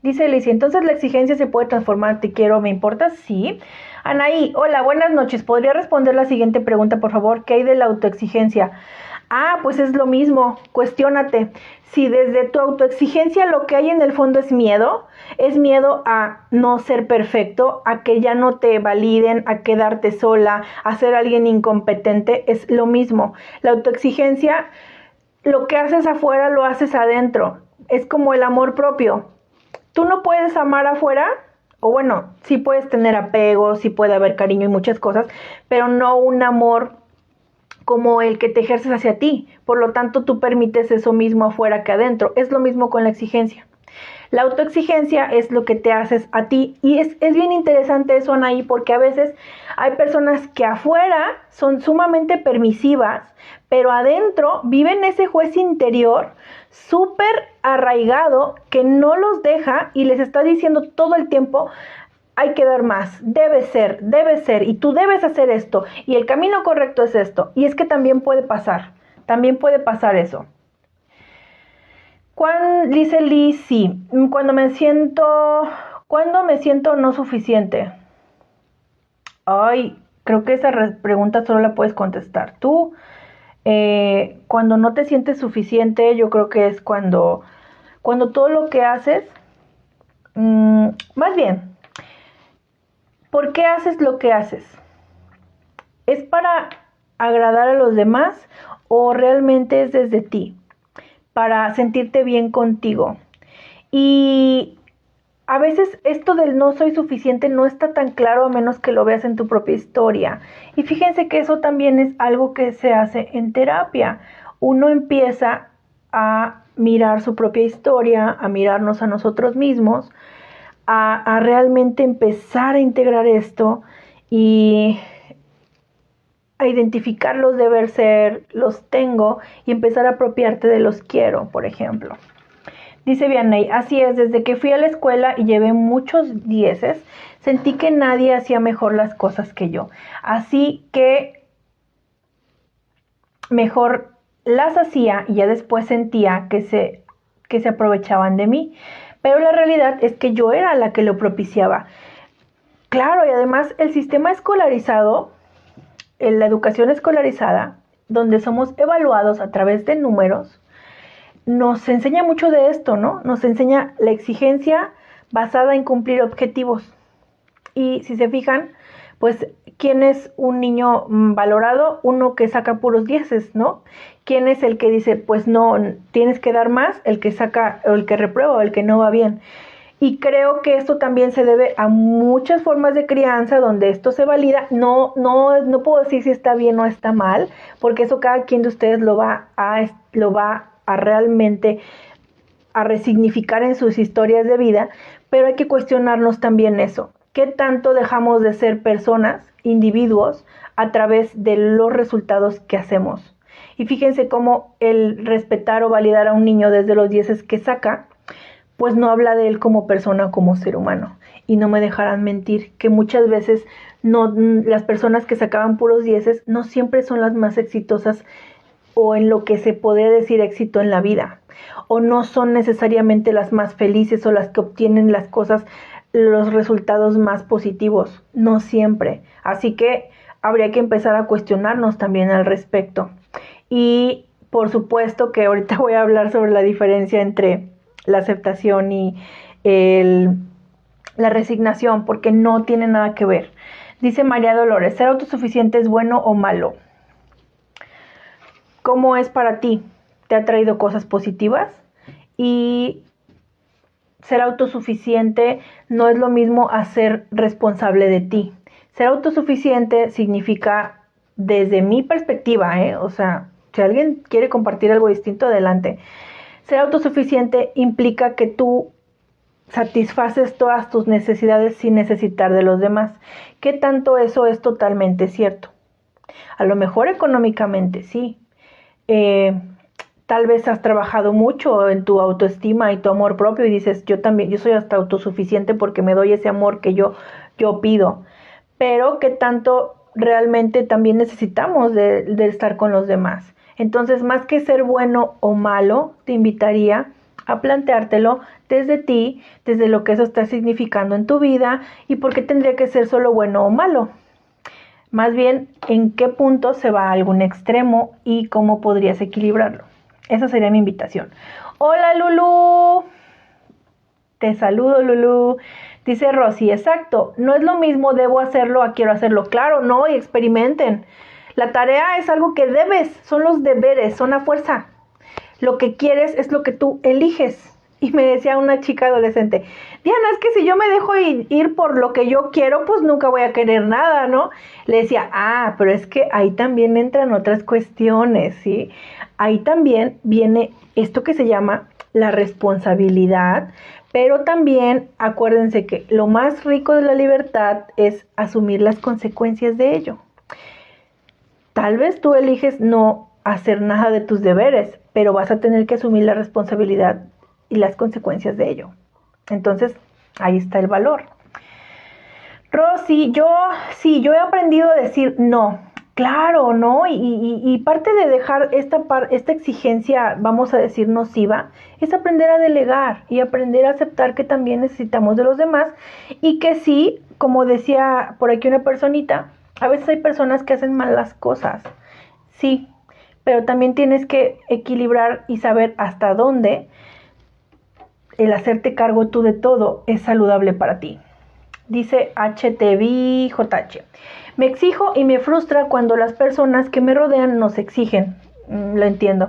Dice Alicia, entonces la exigencia se puede transformar, te quiero, me importa, sí. Anaí, hola, buenas noches, ¿podría responder la siguiente pregunta, por favor? ¿Qué hay de la autoexigencia? Pues es lo mismo, cuestiónate. Si desde tu autoexigencia lo que hay en el fondo es miedo a no ser perfecto, a que ya no te validen, a quedarte sola, a ser alguien incompetente, es lo mismo. La autoexigencia, lo que haces afuera lo haces adentro. Es como el amor propio. Tú no puedes amar afuera, o bueno, sí puedes tener apego, sí puede haber cariño y muchas cosas, pero no un amor como el que te ejerces hacia ti. Por lo tanto, tú permites eso mismo afuera que adentro. Es lo mismo con la exigencia. La autoexigencia es lo que te haces a ti, y es bien interesante eso, Anaí, porque a veces hay personas que afuera son sumamente permisivas, pero adentro viven ese juez interior súper arraigado que no los deja y les está diciendo todo el tiempo, hay que dar más, debe ser, y tú debes hacer esto, y el camino correcto es esto. Y es que también puede pasar eso. Dice Liz, sí, cuando me siento no suficiente. Creo que esa pregunta solo la puedes contestar tú. Cuando no te sientes suficiente, yo creo que es cuando todo lo que haces, más bien, ¿por qué haces lo que haces? ¿Es para agradar a los demás o realmente es desde ti, para sentirte bien contigo? Y a veces esto del no soy suficiente no está tan claro a menos que lo veas en tu propia historia. Y fíjense que eso también es algo que se hace en terapia. Uno empieza a mirar su propia historia, a mirarnos a nosotros mismos, a realmente empezar a integrar esto y a identificar los deber ser, los tengo, y empezar a apropiarte de los quiero, por ejemplo. Dice Vianney, así es, desde que fui a la escuela y llevé muchos dieces, sentí que nadie hacía mejor las cosas que yo. Así que mejor las hacía y ya después sentía que se aprovechaban de mí. Pero la realidad es que yo era la que lo propiciaba. Claro, y además el sistema escolarizado, la educación escolarizada, donde somos evaluados a través de números, nos enseña mucho de esto, ¿no? Nos enseña la exigencia basada en cumplir objetivos. Y si se fijan, pues, ¿quién es un niño valorado? Uno que saca puros dieces, ¿no? ¿Quién es el que dice, pues no, tienes que dar más? El que saca, o el que reprueba, o el que no va bien. Y creo que esto también se debe a muchas formas de crianza donde esto se valida. No puedo decir si está bien o está mal, porque eso cada quien de ustedes lo va a realmente a resignificar en sus historias de vida, pero hay que cuestionarnos también eso. ¿Qué tanto dejamos de ser personas, individuos, a través de los resultados que hacemos? Y fíjense cómo el respetar o validar a un niño desde los 10 que saca, pues no habla de él como persona, como ser humano. Y no me dejarán mentir que muchas veces las personas que sacaban puros 10 no siempre son las más exitosas o en lo que se podría decir éxito en la vida, o no son necesariamente las más felices o las que obtienen las cosas, los resultados más positivos, no siempre. Así que habría que empezar a cuestionarnos también al respecto. Y por supuesto que ahorita voy a hablar sobre la diferencia entre la aceptación y el la resignación, porque no tiene nada que ver. Dice María Dolores, ¿ser autosuficiente es bueno o malo? ¿Cómo es para ti? ¿Te ha traído cosas positivas? Y ser autosuficiente no es lo mismo a ser responsable de ti. Ser autosuficiente significa, desde mi perspectiva, o sea, si alguien quiere compartir algo distinto, adelante. Ser autosuficiente implica que tú satisfaces todas tus necesidades sin necesitar de los demás. ¿Qué tanto eso es totalmente cierto? A lo mejor económicamente, sí. Tal vez has trabajado mucho en tu autoestima y tu amor propio y dices, yo también, yo soy hasta autosuficiente porque me doy ese amor que yo pido. Pero ¿qué tanto realmente también necesitamos de estar con los demás? Entonces, más que ser bueno o malo, te invitaría a planteártelo desde ti, desde lo que eso está significando en tu vida y por qué tendría que ser solo bueno o malo. Más bien, ¿en qué punto se va a algún extremo y cómo podrías equilibrarlo? Esa sería mi invitación. Hola, Lulu. Te saludo, Lulu. Dice Rosy, exacto, no es lo mismo debo hacerlo a quiero hacerlo. Claro, no, y experimenten. La tarea es algo que debes, son los deberes, son a fuerza. Lo que quieres es lo que tú eliges. Y me decía una chica adolescente, Diana, es que si yo me dejo ir por lo que yo quiero, pues nunca voy a querer nada, ¿no? Le decía, pero es que ahí también entran otras cuestiones, ¿sí? Ahí también viene esto que se llama la responsabilidad, pero también acuérdense que lo más rico de la libertad es asumir las consecuencias de ello. Tal vez tú eliges no hacer nada de tus deberes, pero vas a tener que asumir la responsabilidad y las consecuencias de ello. Entonces, ahí está el valor. Rosy, yo he aprendido a decir no. Claro, ¿no? Y parte de dejar esta exigencia, vamos a decir, nociva, es aprender a delegar y aprender a aceptar que también necesitamos de los demás y que sí, como decía por aquí una personita, a veces hay personas que hacen mal las cosas, sí, pero también tienes que equilibrar y saber hasta dónde el hacerte cargo tú de todo es saludable para ti. Dice HTVJH. Me exijo y me frustra cuando las personas que me rodean nos exigen, lo entiendo,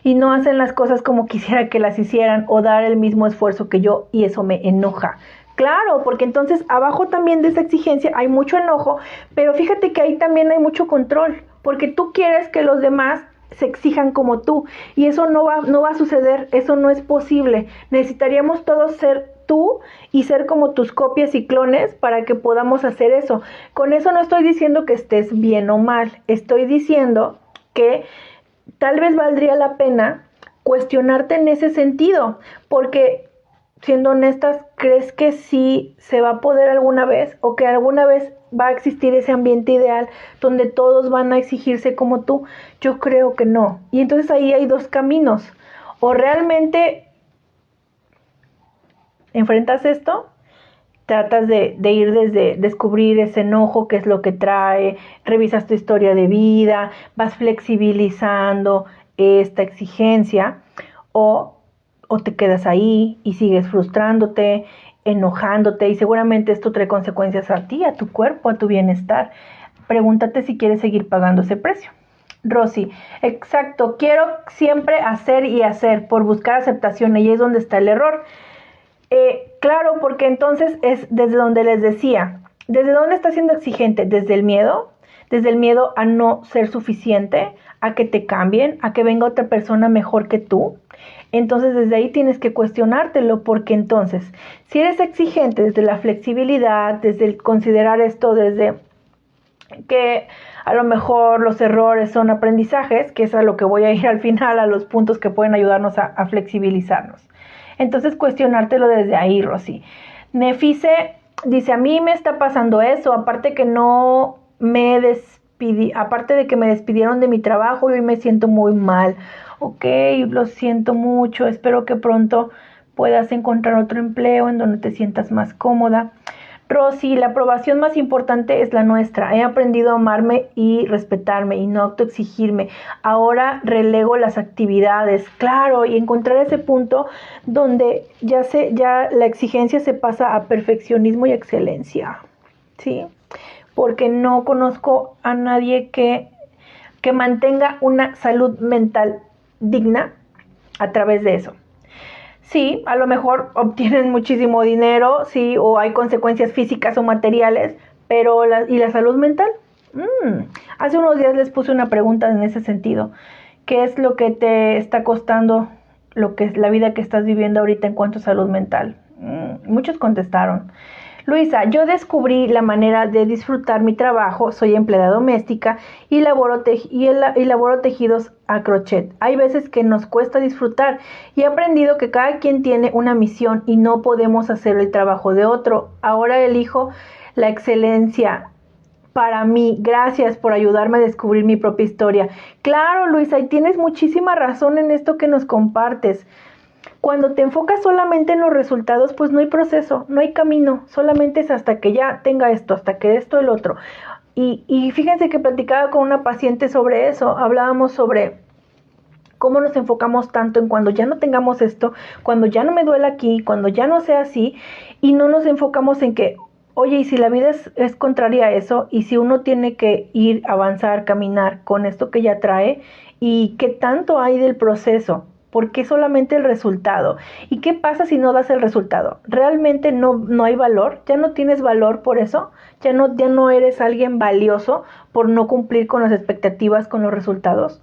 y no hacen las cosas como quisiera que las hicieran o dar el mismo esfuerzo que yo y eso me enoja. Claro, porque entonces abajo también de esa exigencia hay mucho enojo, pero fíjate que ahí también hay mucho control, porque tú quieres que los demás se exijan como tú y eso no va a suceder, eso no es posible. Necesitaríamos todos ser tú y ser como tus copias y clones para que podamos hacer eso. Con eso no estoy diciendo que estés bien o mal, estoy diciendo que tal vez valdría la pena cuestionarte en ese sentido, porque siendo honestas, ¿crees que sí se va a poder alguna vez o que alguna vez va a existir ese ambiente ideal donde todos van a exigirse como tú? Yo creo que no. Y entonces ahí hay dos caminos. O realmente enfrentas esto, tratas de ir desde descubrir ese enojo, qué es lo que trae, revisas tu historia de vida, vas flexibilizando esta exigencia, o te quedas ahí y sigues frustrándote, enojándote, y seguramente esto trae consecuencias a ti, a tu cuerpo, a tu bienestar. Pregúntate si quieres seguir pagando ese precio. Rosy, exacto, quiero siempre hacer y hacer por buscar aceptación, y ahí es donde está el error. Claro, porque entonces es desde donde les decía, ¿desde dónde está siendo exigente? ¿Desde el miedo a no ser suficiente, a que te cambien, a que venga otra persona mejor que tú? Entonces desde ahí tienes que cuestionártelo, porque entonces, si eres exigente desde la flexibilidad, desde el considerar esto, desde que a lo mejor los errores son aprendizajes, que es a lo que voy a ir al final, a los puntos que pueden ayudarnos a flexibilizarnos. Entonces cuestionártelo desde ahí, Rosy. Nefise dice, a mí me está pasando eso, aparte que no me aparte de que me despidieron de mi trabajo y hoy me siento muy mal. Ok, lo siento mucho, espero que pronto puedas encontrar otro empleo en donde te sientas más cómoda. Rosy, la aprobación más importante es la nuestra. He aprendido a amarme y respetarme y no autoexigirme. Ahora relego las actividades, claro, y encontrar ese punto donde ya la exigencia se pasa a perfeccionismo y excelencia, ¿sí? Porque no conozco a nadie que mantenga una salud mental digna a través de eso. Sí, a lo mejor obtienen muchísimo dinero, sí, o hay consecuencias físicas o materiales, pero ¿y la salud mental? Hace unos días les puse una pregunta en ese sentido. ¿Qué es lo que te está costando lo que es la vida que estás viviendo ahorita en cuanto a salud mental? Muchos contestaron. Luisa, yo descubrí la manera de disfrutar mi trabajo, soy empleada doméstica y laboro tejidos a crochet. Hay veces que nos cuesta disfrutar y he aprendido que cada quien tiene una misión y no podemos hacer el trabajo de otro. Ahora elijo la excelencia para mí. Gracias por ayudarme a descubrir mi propia historia. Claro, Luisa, y tienes muchísima razón en esto que nos compartes. Cuando te enfocas solamente en los resultados, pues no hay proceso, no hay camino, solamente es hasta que ya tenga esto, hasta que esto, el otro. Y fíjense que platicaba con una paciente sobre eso, hablábamos sobre cómo nos enfocamos tanto en cuando ya no tengamos esto, cuando ya no me duela aquí, cuando ya no sea así, y no nos enfocamos en que, oye, y si la vida es contraria a eso, y si uno tiene que ir, avanzar, caminar con esto que ya trae, y qué tanto hay del proceso. ¿Por qué solamente el resultado? ¿Y qué pasa si no das el resultado? ¿Realmente no hay valor? ¿Ya no tienes valor por eso? ¿Ya no eres alguien valioso por no cumplir con las expectativas, con los resultados?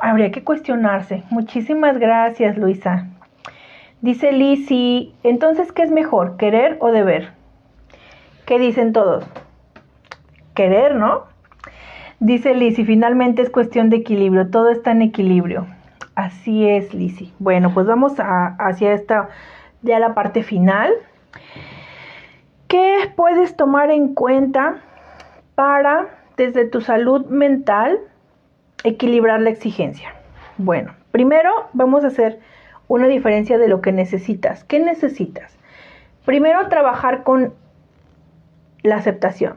Habría que cuestionarse. Muchísimas gracias, Luisa. Dice Lizzy, entonces, ¿qué es mejor, querer o deber? ¿Qué dicen todos? Querer, ¿no? Dice Lizzy, finalmente es cuestión de equilibrio, todo está en equilibrio. Así es, Lizzy. Bueno, pues vamos hacia ya la parte final. ¿Qué puedes tomar en cuenta para, desde tu salud mental, equilibrar la exigencia? Bueno, primero vamos a hacer una diferencia de lo que necesitas. ¿Qué necesitas? Primero, trabajar con la aceptación.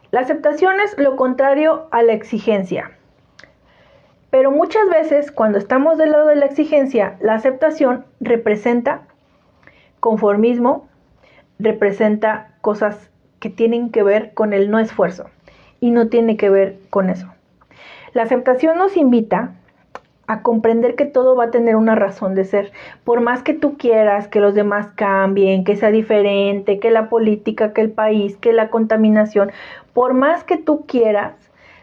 La aceptación es lo contrario a la exigencia. Pero muchas veces, cuando estamos del lado de la exigencia, la aceptación representa conformismo, representa cosas que tienen que ver con el no esfuerzo y no tiene que ver con eso. La aceptación nos invita a comprender que todo va a tener una razón de ser. Por más que tú quieras que los demás cambien, que sea diferente, que la política, que el país, que la contaminación, por más que tú quieras,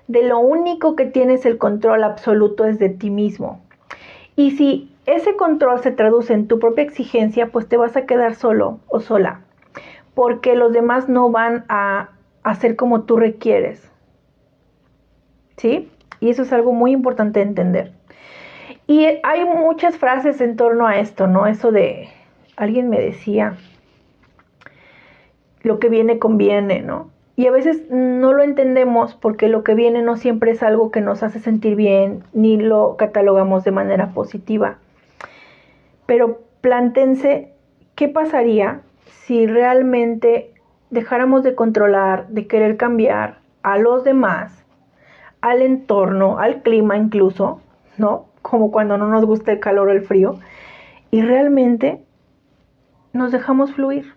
de lo único que tienes el control absoluto es de ti mismo. Y si ese control se traduce en tu propia exigencia, pues te vas a quedar solo o sola, porque los demás no van a hacer como tú requieres. ¿Sí? Y eso es algo muy importante de entender. Y hay muchas frases en torno a esto, ¿no? Eso de, alguien me decía, lo que viene conviene, ¿no? Y a veces no lo entendemos porque lo que viene no siempre es algo que nos hace sentir bien, ni lo catalogamos de manera positiva. Pero plántense, ¿qué pasaría si realmente dejáramos de controlar, de querer cambiar a los demás, al entorno, al clima incluso, ¿no? Como cuando no nos gusta el calor o el frío, y realmente nos dejamos fluir.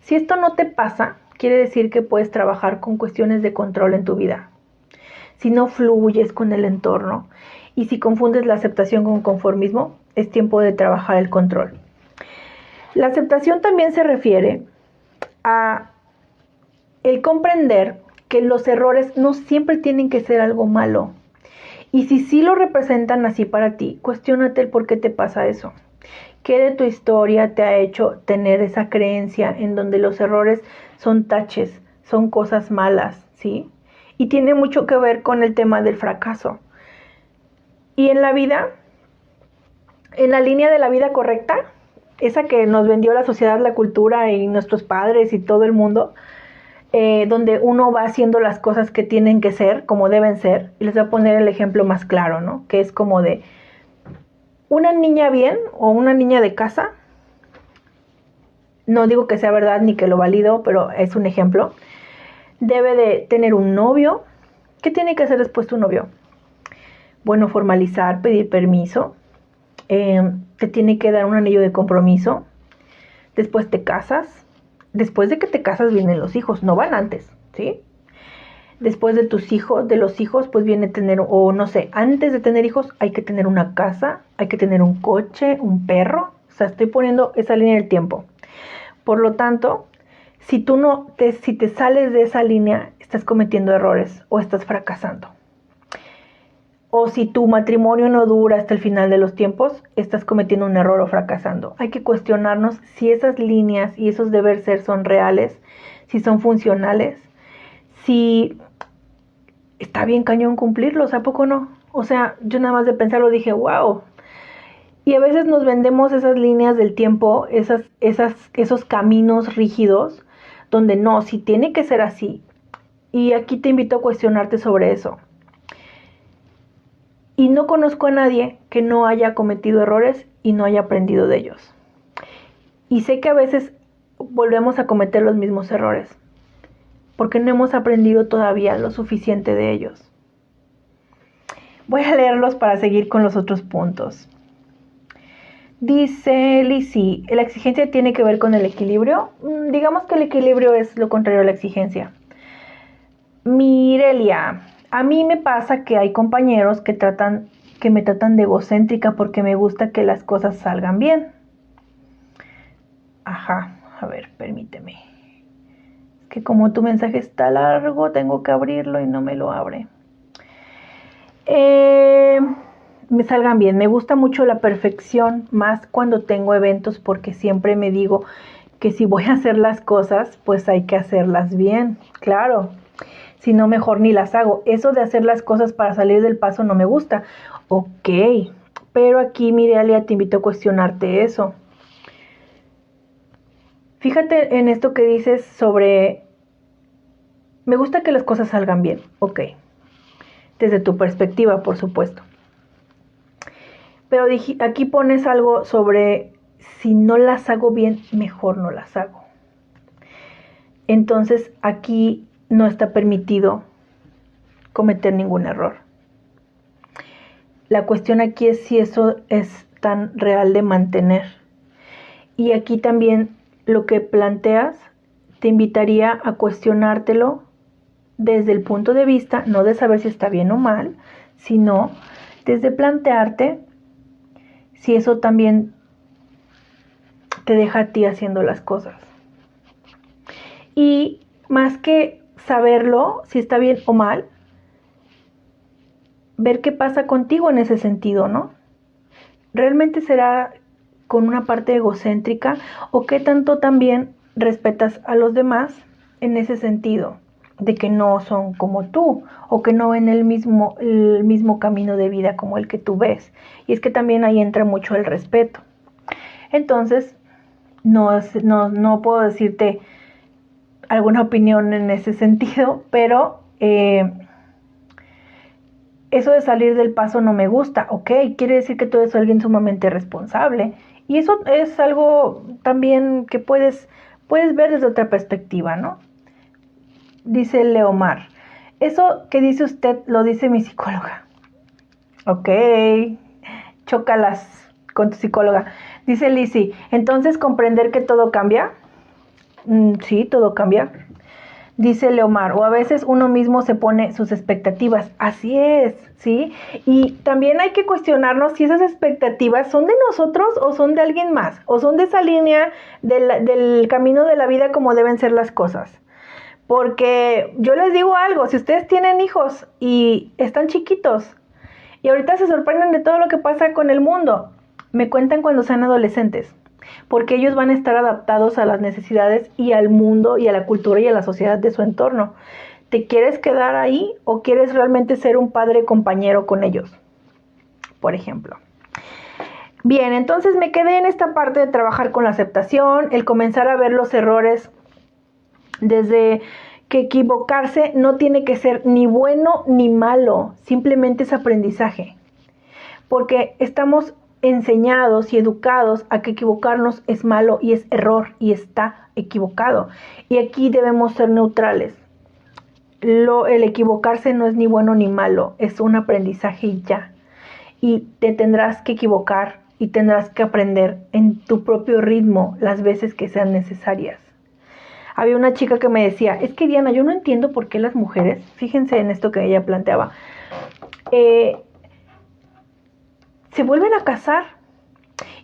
Si esto no te pasa, quiere decir que puedes trabajar con cuestiones de control en tu vida. Si no fluyes con el entorno y si confundes la aceptación con conformismo, es tiempo de trabajar el control. La aceptación también se refiere a el comprender que los errores no siempre tienen que ser algo malo. Y si sí lo representan así para ti, cuestiónate el por qué te pasa eso. ¿Qué de tu historia te ha hecho tener esa creencia en donde los errores son taches, son cosas malas, ¿sí? Y tiene mucho que ver con el tema del fracaso. Y en la vida, en la línea de la vida correcta, esa que nos vendió la sociedad, la cultura y nuestros padres y todo el mundo, donde uno va haciendo las cosas que tienen que ser, como deben ser. Y les voy a poner el ejemplo más claro, ¿no? Que es como de una niña bien o una niña de casa no digo que sea verdad ni que lo valido, pero es un ejemplo, debe de tener un novio. ¿Qué tiene que hacer después tu novio? Bueno, formalizar, pedir permiso, te tiene que dar un anillo de compromiso, después te casas, después de que te casas vienen los hijos, no van antes, ¿sí? Después de tus hijos, de los hijos, pues viene tener, o no sé, antes de tener hijos hay que tener una casa, hay que tener un coche, un perro, o sea, estoy poniendo esa línea del tiempo. Por lo tanto, si te sales de esa línea, estás cometiendo errores o estás fracasando. O si tu matrimonio no dura hasta el final de los tiempos, estás cometiendo un error o fracasando. Hay que cuestionarnos si esas líneas y esos deber ser son reales, si son funcionales, si está bien cañón cumplirlos, ¿a poco no? O sea, yo nada más de pensarlo dije, wow. Y a veces nos vendemos esas líneas del tiempo, esos caminos rígidos, donde no, si tiene que ser así. Y aquí te invito a cuestionarte sobre eso. Y no conozco a nadie que no haya cometido errores y no haya aprendido de ellos. Y sé que a veces volvemos a cometer los mismos errores, porque no hemos aprendido todavía lo suficiente de ellos. Voy a leerlos para seguir con los otros puntos. Dice Lizzie, ¿la exigencia tiene que ver con el equilibrio? Digamos que el equilibrio es lo contrario a la exigencia. Mirelia, a mí me pasa que hay compañeros que me tratan de egocéntrica porque me gusta que las cosas salgan bien. Ajá, a ver, permíteme. Es que como tu mensaje está largo, tengo que abrirlo y no me lo abre. Me salgan bien. Me gusta mucho la perfección, más cuando tengo eventos, porque siempre me digo que si voy a hacer las cosas, pues hay que hacerlas bien. Claro, si no, mejor ni las hago. Eso de hacer las cosas para salir del paso no me gusta. Ok, pero aquí, Mirelia, te invito a cuestionarte eso. Fíjate en esto que dices sobre, me gusta que las cosas salgan bien. Ok, desde tu perspectiva, por supuesto. Pero aquí pones algo sobre, si no las hago bien, mejor no las hago. Entonces aquí no está permitido cometer ningún error. La cuestión aquí es si eso es tan real de mantener. Y aquí también lo que planteas, te invitaría a cuestionártelo desde el punto de vista, no de saber si está bien o mal, sino desde plantearte si eso también te deja a ti haciendo las cosas. Y más que saberlo, si está bien o mal, ver qué pasa contigo en ese sentido, ¿no? ¿Realmente será con una parte egocéntrica o qué tanto también respetas a los demás en ese sentido? De que no son como tú o que no ven el mismo camino de vida como el que tú ves. Y es que también ahí entra mucho el respeto. Entonces, no puedo decirte alguna opinión en ese sentido, pero eso de salir del paso no me gusta. Ok, quiere decir que tú eres alguien sumamente responsable. Y eso es algo también que puedes ver desde otra perspectiva, ¿no? Dice Leomar, eso que dice usted lo dice mi psicóloga. Ok, chócalas con tu psicóloga. Dice Lizzie, entonces comprender que todo cambia. Sí, todo cambia. Dice Leomar, o a veces uno mismo se pone sus expectativas. Así es, ¿sí? Y también hay que cuestionarnos si esas expectativas son de nosotros o son de alguien más, o son de esa línea del camino de la vida como deben ser las cosas. Porque yo les digo algo, si ustedes tienen hijos y están chiquitos y ahorita se sorprenden de todo lo que pasa con el mundo, me cuentan cuando sean adolescentes, porque ellos van a estar adaptados a las necesidades y al mundo y a la cultura y a la sociedad de su entorno. ¿Te quieres quedar ahí o quieres realmente ser un padre compañero con ellos? Por ejemplo. Bien, entonces me quedé en esta parte de trabajar con la aceptación, el comenzar a ver los errores desde que equivocarse no tiene que ser ni bueno ni malo, simplemente es aprendizaje. Porque estamos enseñados y educados a que equivocarnos es malo y es error y está equivocado. Y aquí debemos ser neutrales. El equivocarse no es ni bueno ni malo, es un aprendizaje y ya. Y te tendrás que equivocar y tendrás que aprender en tu propio ritmo las veces que sean necesarias. Había una chica que me decía, es que Diana, yo no entiendo por qué las mujeres, fíjense en esto que ella planteaba, se vuelven a casar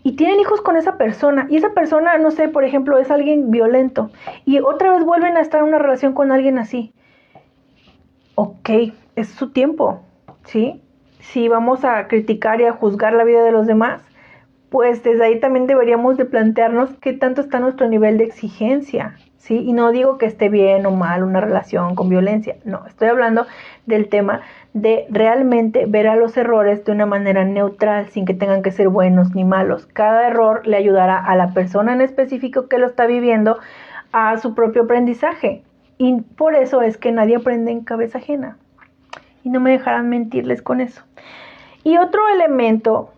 y tienen hijos con esa persona, y esa persona, no sé, por ejemplo, es alguien violento, y otra vez vuelven a estar en una relación con alguien así. Ok, es su tiempo, ¿sí? Si vamos a criticar y a juzgar la vida de los demás, pues desde ahí también deberíamos de plantearnos qué tanto está nuestro nivel de exigencia, ¿sí? Y no digo que esté bien o mal una relación con violencia, no, estoy hablando del tema de realmente ver a los errores de una manera neutral, sin que tengan que ser buenos ni malos. Cada error le ayudará a la persona en específico que lo está viviendo a su propio aprendizaje. Y por eso es que nadie aprende en cabeza ajena. Y no me dejarán mentirles con eso. Y otro elemento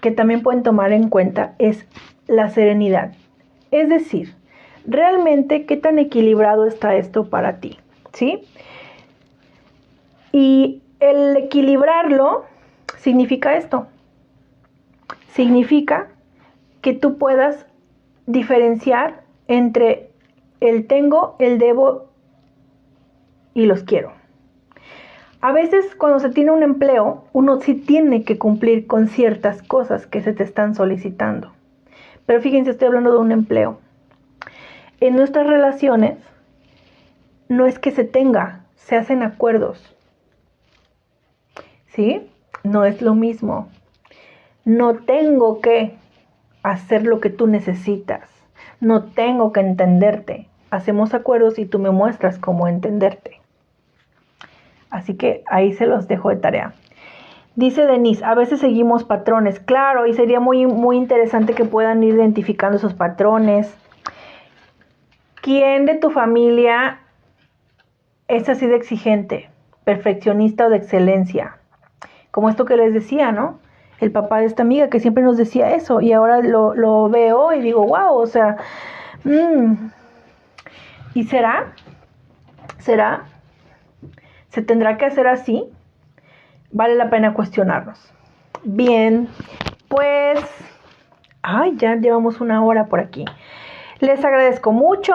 que también pueden tomar en cuenta es la serenidad. Es decir, realmente qué tan equilibrado está esto para ti, ¿sí? Y el equilibrarlo significa esto. Significa que tú puedas diferenciar entre el tengo, el debo y los quiero. A veces cuando se tiene un empleo, uno sí tiene que cumplir con ciertas cosas que se te están solicitando. Pero fíjense, estoy hablando de un empleo. En nuestras relaciones no es que se tenga, se hacen acuerdos. ¿Sí? No es lo mismo. No tengo que hacer lo que tú necesitas. No tengo que entenderte. Hacemos acuerdos y tú me muestras cómo entenderte. Así que ahí se los dejo de tarea. Dice Denise, a veces seguimos patrones. Claro, y sería muy, muy interesante que puedan ir identificando esos patrones. ¿Quién de tu familia es así de exigente, perfeccionista o de excelencia? Como esto que les decía, ¿no? El papá de esta amiga que siempre nos decía eso y ahora lo veo y digo, wow, o sea, ¿y será? ¿Será? ¿Se tendrá que hacer así? Vale la pena cuestionarnos. Bien, pues, ya llevamos 1 hora por aquí. Les agradezco mucho.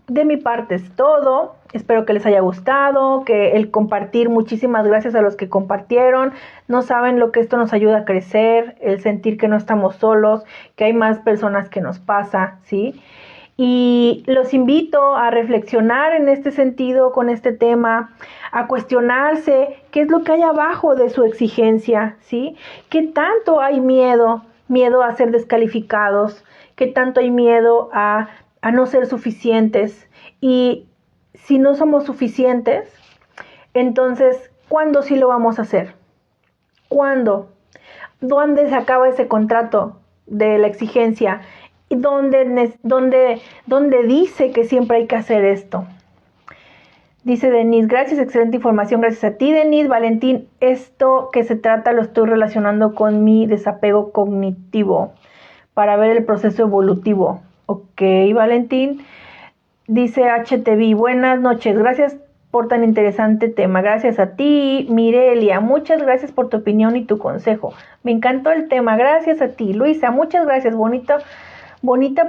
De mi parte es todo. Espero que les haya gustado, que el compartir, muchísimas gracias a los que compartieron. No saben lo que esto nos ayuda a crecer, el sentir que no estamos solos, que hay más personas que nos pasa, ¿sí? Y los invito a reflexionar en este sentido con este tema, a cuestionarse qué es lo que hay abajo de su exigencia, ¿sí? ¿Qué tanto hay miedo a ser descalificados? ¿Qué tanto hay miedo a no ser suficientes? Y si no somos suficientes, entonces, ¿cuándo sí lo vamos a hacer? ¿Cuándo? ¿Dónde se acaba ese contrato de la exigencia? ¿Dónde dice que siempre hay que hacer esto? Dice Denise, gracias, excelente información, gracias a ti, Denise. Valentín, esto que se trata lo estoy relacionando con mi desapego cognitivo para ver el proceso evolutivo. Ok, Valentín. Dice HTV, buenas noches, gracias por tan interesante tema. Gracias a ti, Mirelia, muchas gracias por tu opinión y tu consejo. Me encantó el tema, gracias a ti. Luisa, muchas gracias, bonita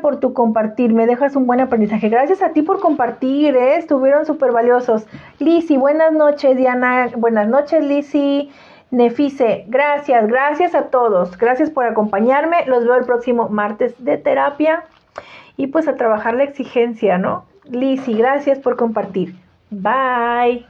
por tu compartir, me dejas un buen aprendizaje. Gracias a ti por compartir, estuvieron súper valiosos. Lisi, buenas noches. Diana, buenas noches, Lisi. Nefice, gracias a todos. Gracias por acompañarme. Los veo el próximo martes de terapia. Y pues a trabajar la exigencia, ¿no? Lisi, gracias por compartir. Bye.